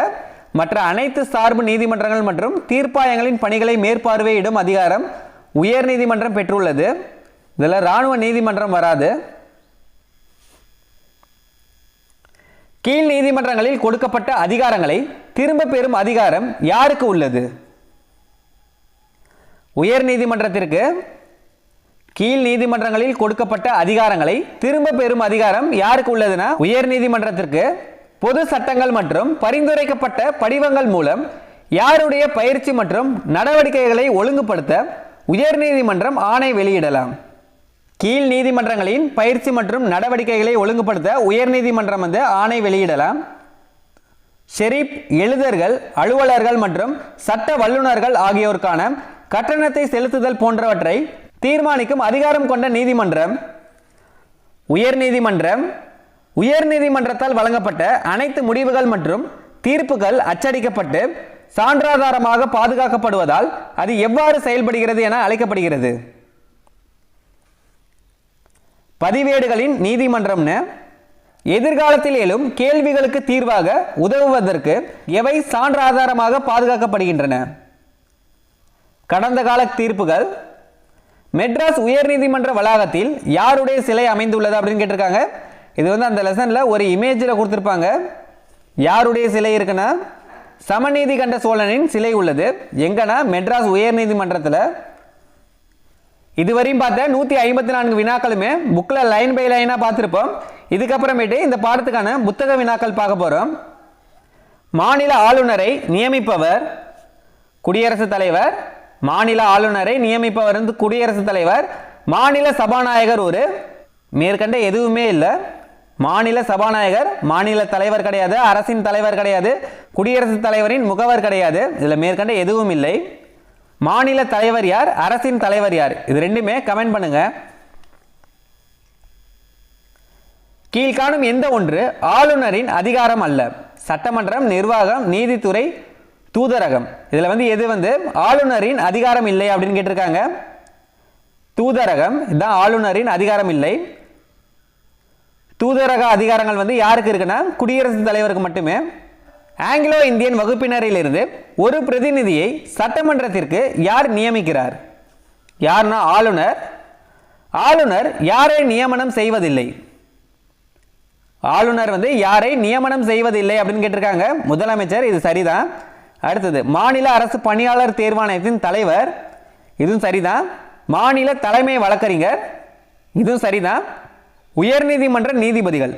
மற்ற அனைத்து சார்பு நீதிமன்றங்கள் மற்றும் தீர்ப்பாயங்களின் பணிகளை மேற்பார்வையிடும் அதிகாரம் உயர்நீதிமன்றம் பெற்றுள்ளது. இதில் இராணுவ நீதிமன்றம் வராது. கீழ் நீதிமன்றங்களில் கொடுக்கப்பட்ட அதிகாரங்களை திரும்ப பெறும் அதிகாரம் யாருக்கு உள்ளது? உயர் நீதிமன்றத்திற்கு கீழ் நீதிமன்றங்களில் கொடுக்கப்பட்ட அதிகாரங்களை திரும்ப பெறும் அதிகாரம் யாருக்கு உள்ளதுன்னா உயர் நீதிமன்றத்திற்கு. பொது சட்டங்கள் மற்றும் பரிந்துரைக்கப்பட்ட படிவங்கள் மூலம் யாருடைய பயிற்சி மற்றும் நடவடிக்கைகளை ஒழுங்குபடுத்த உயர் நீதிமன்றம் ஆணை வெளியிடலாம். கீழ் நீதிமன்றங்களின் பயிற்சி மற்றும் நடவடிக்கைகளை ஒழுங்குபடுத்த உயர் நீதிமன்றம் ஆணை வெளியிடலாம். ஷெரீப், எழுதர்கள், அலுவலர்கள் மற்றும் சட்ட வல்லுநர்கள் ஆகியோருக்கான கட்டணத்தை செலுத்துதல் போன்றவற்றை தீர்மானிக்கும் அதிகாரம் கொண்ட நீதிமன்றம் உயர் நீதிமன்றம். உயர் நீதிமன்றத்தால் வழங்கப்பட்ட அனைத்து முடிவுகள் மற்றும் தீர்ப்புகள் அச்சடிக்கப்பட்டு சான்றாதாரமாக பாதுகாக்கப்படுவதால் அது எவ்வாறு செயல்படுகிறது என அழைக்கப்படுகிறது? பதிவேடுகளின் நீதிமன்றம்னு. எதிர்காலத்தில் எழும் கேள்விகளுக்கு தீர்வாக உதவுவதற்கு எவை சான்றாதாரமாக பாதுகாக்கப்படுகின்றன? கடந்த கால தீர்ப்புகள். மெட்ராஸ் உயர்நீதிமன்ற வளாகத்தில் யாருடைய சிலை அமைந்துள்ளது அப்படின்னு கேட்டிருக்காங்க. இது அந்த லெசன்ல ஒரு இமேஜில் கொடுத்துருப்பாங்க. யாருடைய சிலை இருக்குன்னா சமநீதி கண்ட சோழனின் சிலை உள்ளது. எங்கன்னா மெட்ராஸ் உயர்நீதிமன்றத்தில். இதுவரையும் பார்த்த 154 வினாக்களுமே புக்கில் லைன் பை லைனாக பார்த்துருப்போம். இதுக்கப்புறமேட்டு இந்த பாடத்துக்கான புத்தக வினாக்கள் பார்க்க போகிறோம். மாநில ஆளுநரை நியமிப்பவர் குடியரசுத் தலைவர். மாநில ஆளுநரை நியமிப்பவர் குடியரசுத் தலைவர். மாநில சபாநாயகர் ஒரு மேற்கண்ட எதுவுமே இல்லை. மாநில சபாநாயகர் மாநில தலைவர் கிடையாது, அரசின் தலைவர் கிடையாது, குடியரசுத் தலைவரின் முகவர் கிடையாது. இதில் மேற்கண்ட எதுவும் இல்லை. மாநில தலைவர் யார், அரசின் தலைவர் யார், இது ரெண்டுமே கமெண்ட் பண்ணுங்க. கீழ்காணும் எந்த ஒன்று ஆளுநரின் அதிகாரம் அல்ல? சட்டமன்றம், நிர்வாகம், நீதித்துறை, தூதரகம். இதில் எது ஆளுநரின் அதிகாரம் இல்லை அப்படின்னு கேட்டிருக்காங்க. தூதரகம் இதுதான் ஆளுநரின் அதிகாரம் இல்லை. தூதரக அதிகாரங்கள் யாருக்கு இருக்குன்னா குடியரசுத் தலைவருக்கு மட்டுமே. ஆங்கிலோ இந்தியன் வகுப்பினரிலிருந்து ஒரு பிரதிநிதியை சட்டமன்றத்திற்கு யார் நியமிக்கிறார்? யார்னா ஆளுநர். ஆளுநர் யாரை நியமனம் செய்வதில்லை? ஆளுநர் யாரை நியமனம் செய்வதில்லை அப்படின்னு கேட்டிருக்காங்க. முதலமைச்சர். இது சரிதான். அடுத்தது மாநில அரசு பணியாளர் தேர்வாணையத்தின் தலைவர். இதுவும் சரிதான். மாநில தலைமை வழக்கறிஞர். இதுவும் சரிதான். உயர்நீதிமன்ற நீதிபதிகள்.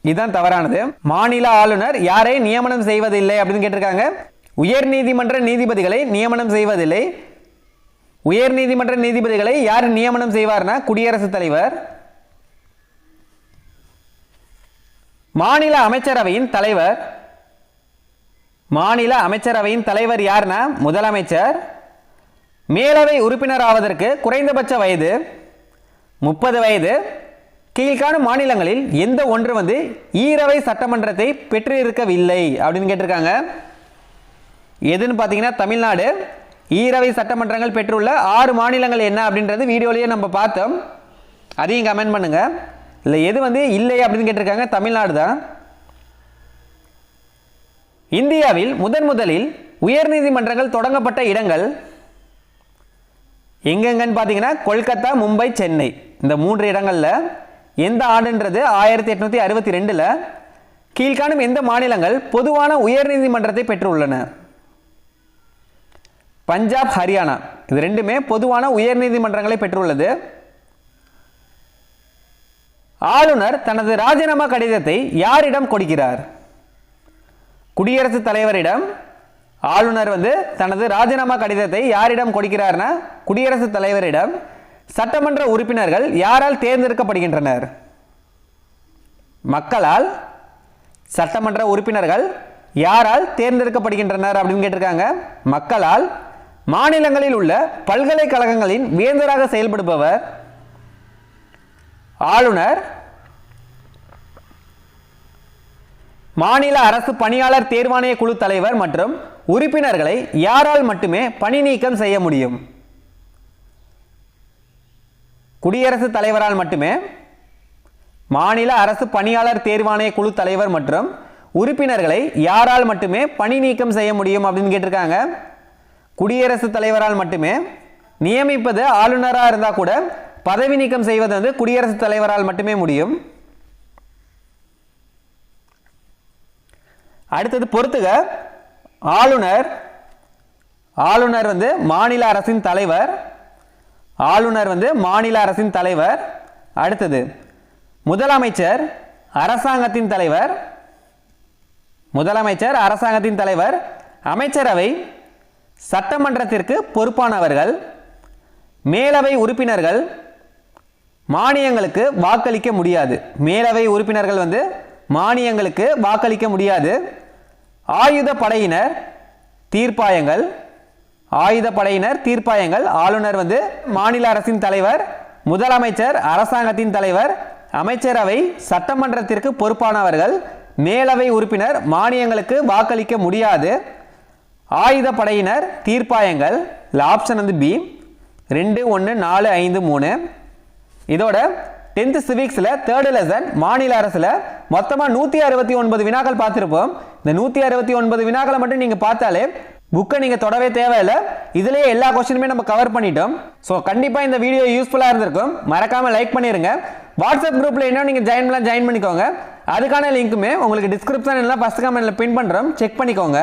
இதுதான் தவறானது. மாநில ஆளுநர் யாரை நியமனம் செய்வதில்லை அப்படின்னு கேட்டிருக்காங்க. உயர்நீதிமன்ற நீதிபதிகளை நியமனம் செய்வதில்லை. உயர்நீதிமன்ற நீதிபதிகளை யார் நியமனம் செய்வார்னா குடியரசுத் தலைவர். மாநில அமைச்சரவையின் தலைவர். மாநில அமைச்சரவையின் தலைவர் யார்னா முதலமைச்சர். மேலவை உறுப்பினர் ஆவதற்கு குறைந்தபட்ச வயது 30 வயது. கீழ்காணும் மாநிலங்களில் எந்த ஒன்று ஈரவை சட்டமன்றத்தை பெற்றிருக்கவில்லை அப்படின்னு கேட்டிருக்காங்க. எதுன்னு பார்த்தீங்கன்னா தமிழ்நாடு. ஈரவை சட்டமன்றங்கள் பெற்றுள்ள 6 மாநிலங்கள் என்ன அப்படின்றது வீடியோலேயே நம்ம பார்த்தோம். அதையும் கமெண்ட் பண்ணுங்க. இல்லை எது இல்லை அப்படின்னு கேட்டிருக்காங்க. தமிழ்நாடு தான். இந்தியாவில் முதலில் உயர்நீதிமன்றங்கள் தொடங்கப்பட்ட இடங்கள் எங்கெங்கன்னு பார்த்தீங்கன்னா கொல்கத்தா, மும்பை, சென்னை. இந்த 3 இடங்களில் எந்த ஆண்டுன்றது 1862. கீழ்காணும் எந்த மாநிலங்கள் பொதுவான உயர்நீதிமன்றத்தை பெற்றுள்ளன? பஞ்சாப், ஹரியானா. இது ரெண்டுமே பொதுவான உயர்நீதிமன்றங்களை பெற்றுள்ளது. ஆளுநர் தனது ராஜினாமா கடிதத்தை யாரிடம் கொடுக்கிறார்? குடியரசுத் தலைவரிடம். ஆளுநர் தனது ராஜினாமா கடிதத்தை யாரிடம் கொடுக்கிறார்னா குடியரசுத் தலைவரிடம். சட்டமன்ற உறுப்பினர்கள் யாரால் தேர்ந்தெடுக்கப்படுகின்றனர்? மக்களால். சட்டமன்ற உறுப்பினர்கள் யாரால் தேர்ந்தெடுக்கப்படுகின்றனர் அப்படின்னு கேட்டிருக்காங்க. மக்களால். மாநிலங்களில் உள்ள பல்கலைக்கழகங்களின் வேந்தராக செயல்படுபவர் ஆளுநர். மாநில அரசு பணியாளர் தேர்வாணைய குழு தலைவர் மற்றும் உறுப்பினர்களை யாரால் மட்டுமே பணி நீக்கம் செய்ய முடியும்? குடியரசுத் தலைவரால் மட்டுமே. மாநில அரசு பணியாளர் தேர்வாணைய குழு தலைவர் மற்றும் உறுப்பினர்களை யாரால் மட்டுமே பணி நீக்கம் செய்ய முடியும் அப்படின்னு கேட்டிருக்காங்க. குடியரசுத் தலைவரால் மட்டுமே. நியமிப்பது ஆளுநராக இருந்தால் கூட பதவி நீக்கம் செய்வது குடியரசுத் தலைவரால் மட்டுமே முடியும். அடுத்தது பொறுத்துக. ஆளுநர். ஆளுநர் மாநில அரசின் தலைவர். ஆளுநர் மாநில அரசின் தலைவர். அடுத்தது முதலமைச்சர் அரசாங்கத்தின் தலைவர். முதலமைச்சர் அரசாங்கத்தின் தலைவர். அமைச்சரவை சட்டமன்றத்திற்கு பொறுப்பானவர்கள். மேலவை உறுப்பினர்கள் மானியங்களுக்கு வாக்களிக்க முடியாது. மேலவை உறுப்பினர்கள் மானியங்களுக்கு வாக்களிக்க முடியாது. ஆயுத படையினர் தீர்ப்பாயங்கள். ஆயுத படையினர் தீர்ப்பாயங்கள். ஆளுநர் மாநில அரசின் தலைவர். முதலமைச்சர் அரசாங்கத்தின் தலைவர். அமைச்சரவை சட்டமன்றத்திற்கு பொறுப்பானவர்கள். மேலவை உறுப்பினர் மானியங்களுக்கு வாக்களிக்க முடியாது. ஆயுத படையினர் தீர்ப்பாயங்கள். Option B 2, 1, 4, 5, 3. இதோட 10th சிவிக்ஸில் 3rd லெசன் மாநில அரசில் மொத்தமாக 169 வினாக்கள் பார்த்துருப்போம். இந்த 169 வினாக்களை மட்டும் நீங்கள் பார்த்தாலே புக்கை நீங்கள் தொடவே தேவையில்லை. இதிலேயே எல்லா கொஸ்டினுமே நம்ம கவர் பண்ணிட்டோம். ஸோ கண்டிப்பாக இந்த வீடியோ யூஸ்ஃபுல்லாக இருந்திருக்கும். மறக்காமல் லைக் பண்ணிடுங்க. வாட்ஸ்அப் குரூப்பில் என்ன நீங்கள் ஜாயின் பண்ணிக்கோங்க. அதுக்கான லிங்க்குமே உங்களுக்கு டிஸ்கிரிப்ஷன் இல்லை ஃபஸ்ட் கமெண்ட்டில் பின் பண்ணுறோம். செக் பண்ணிக்கோங்க.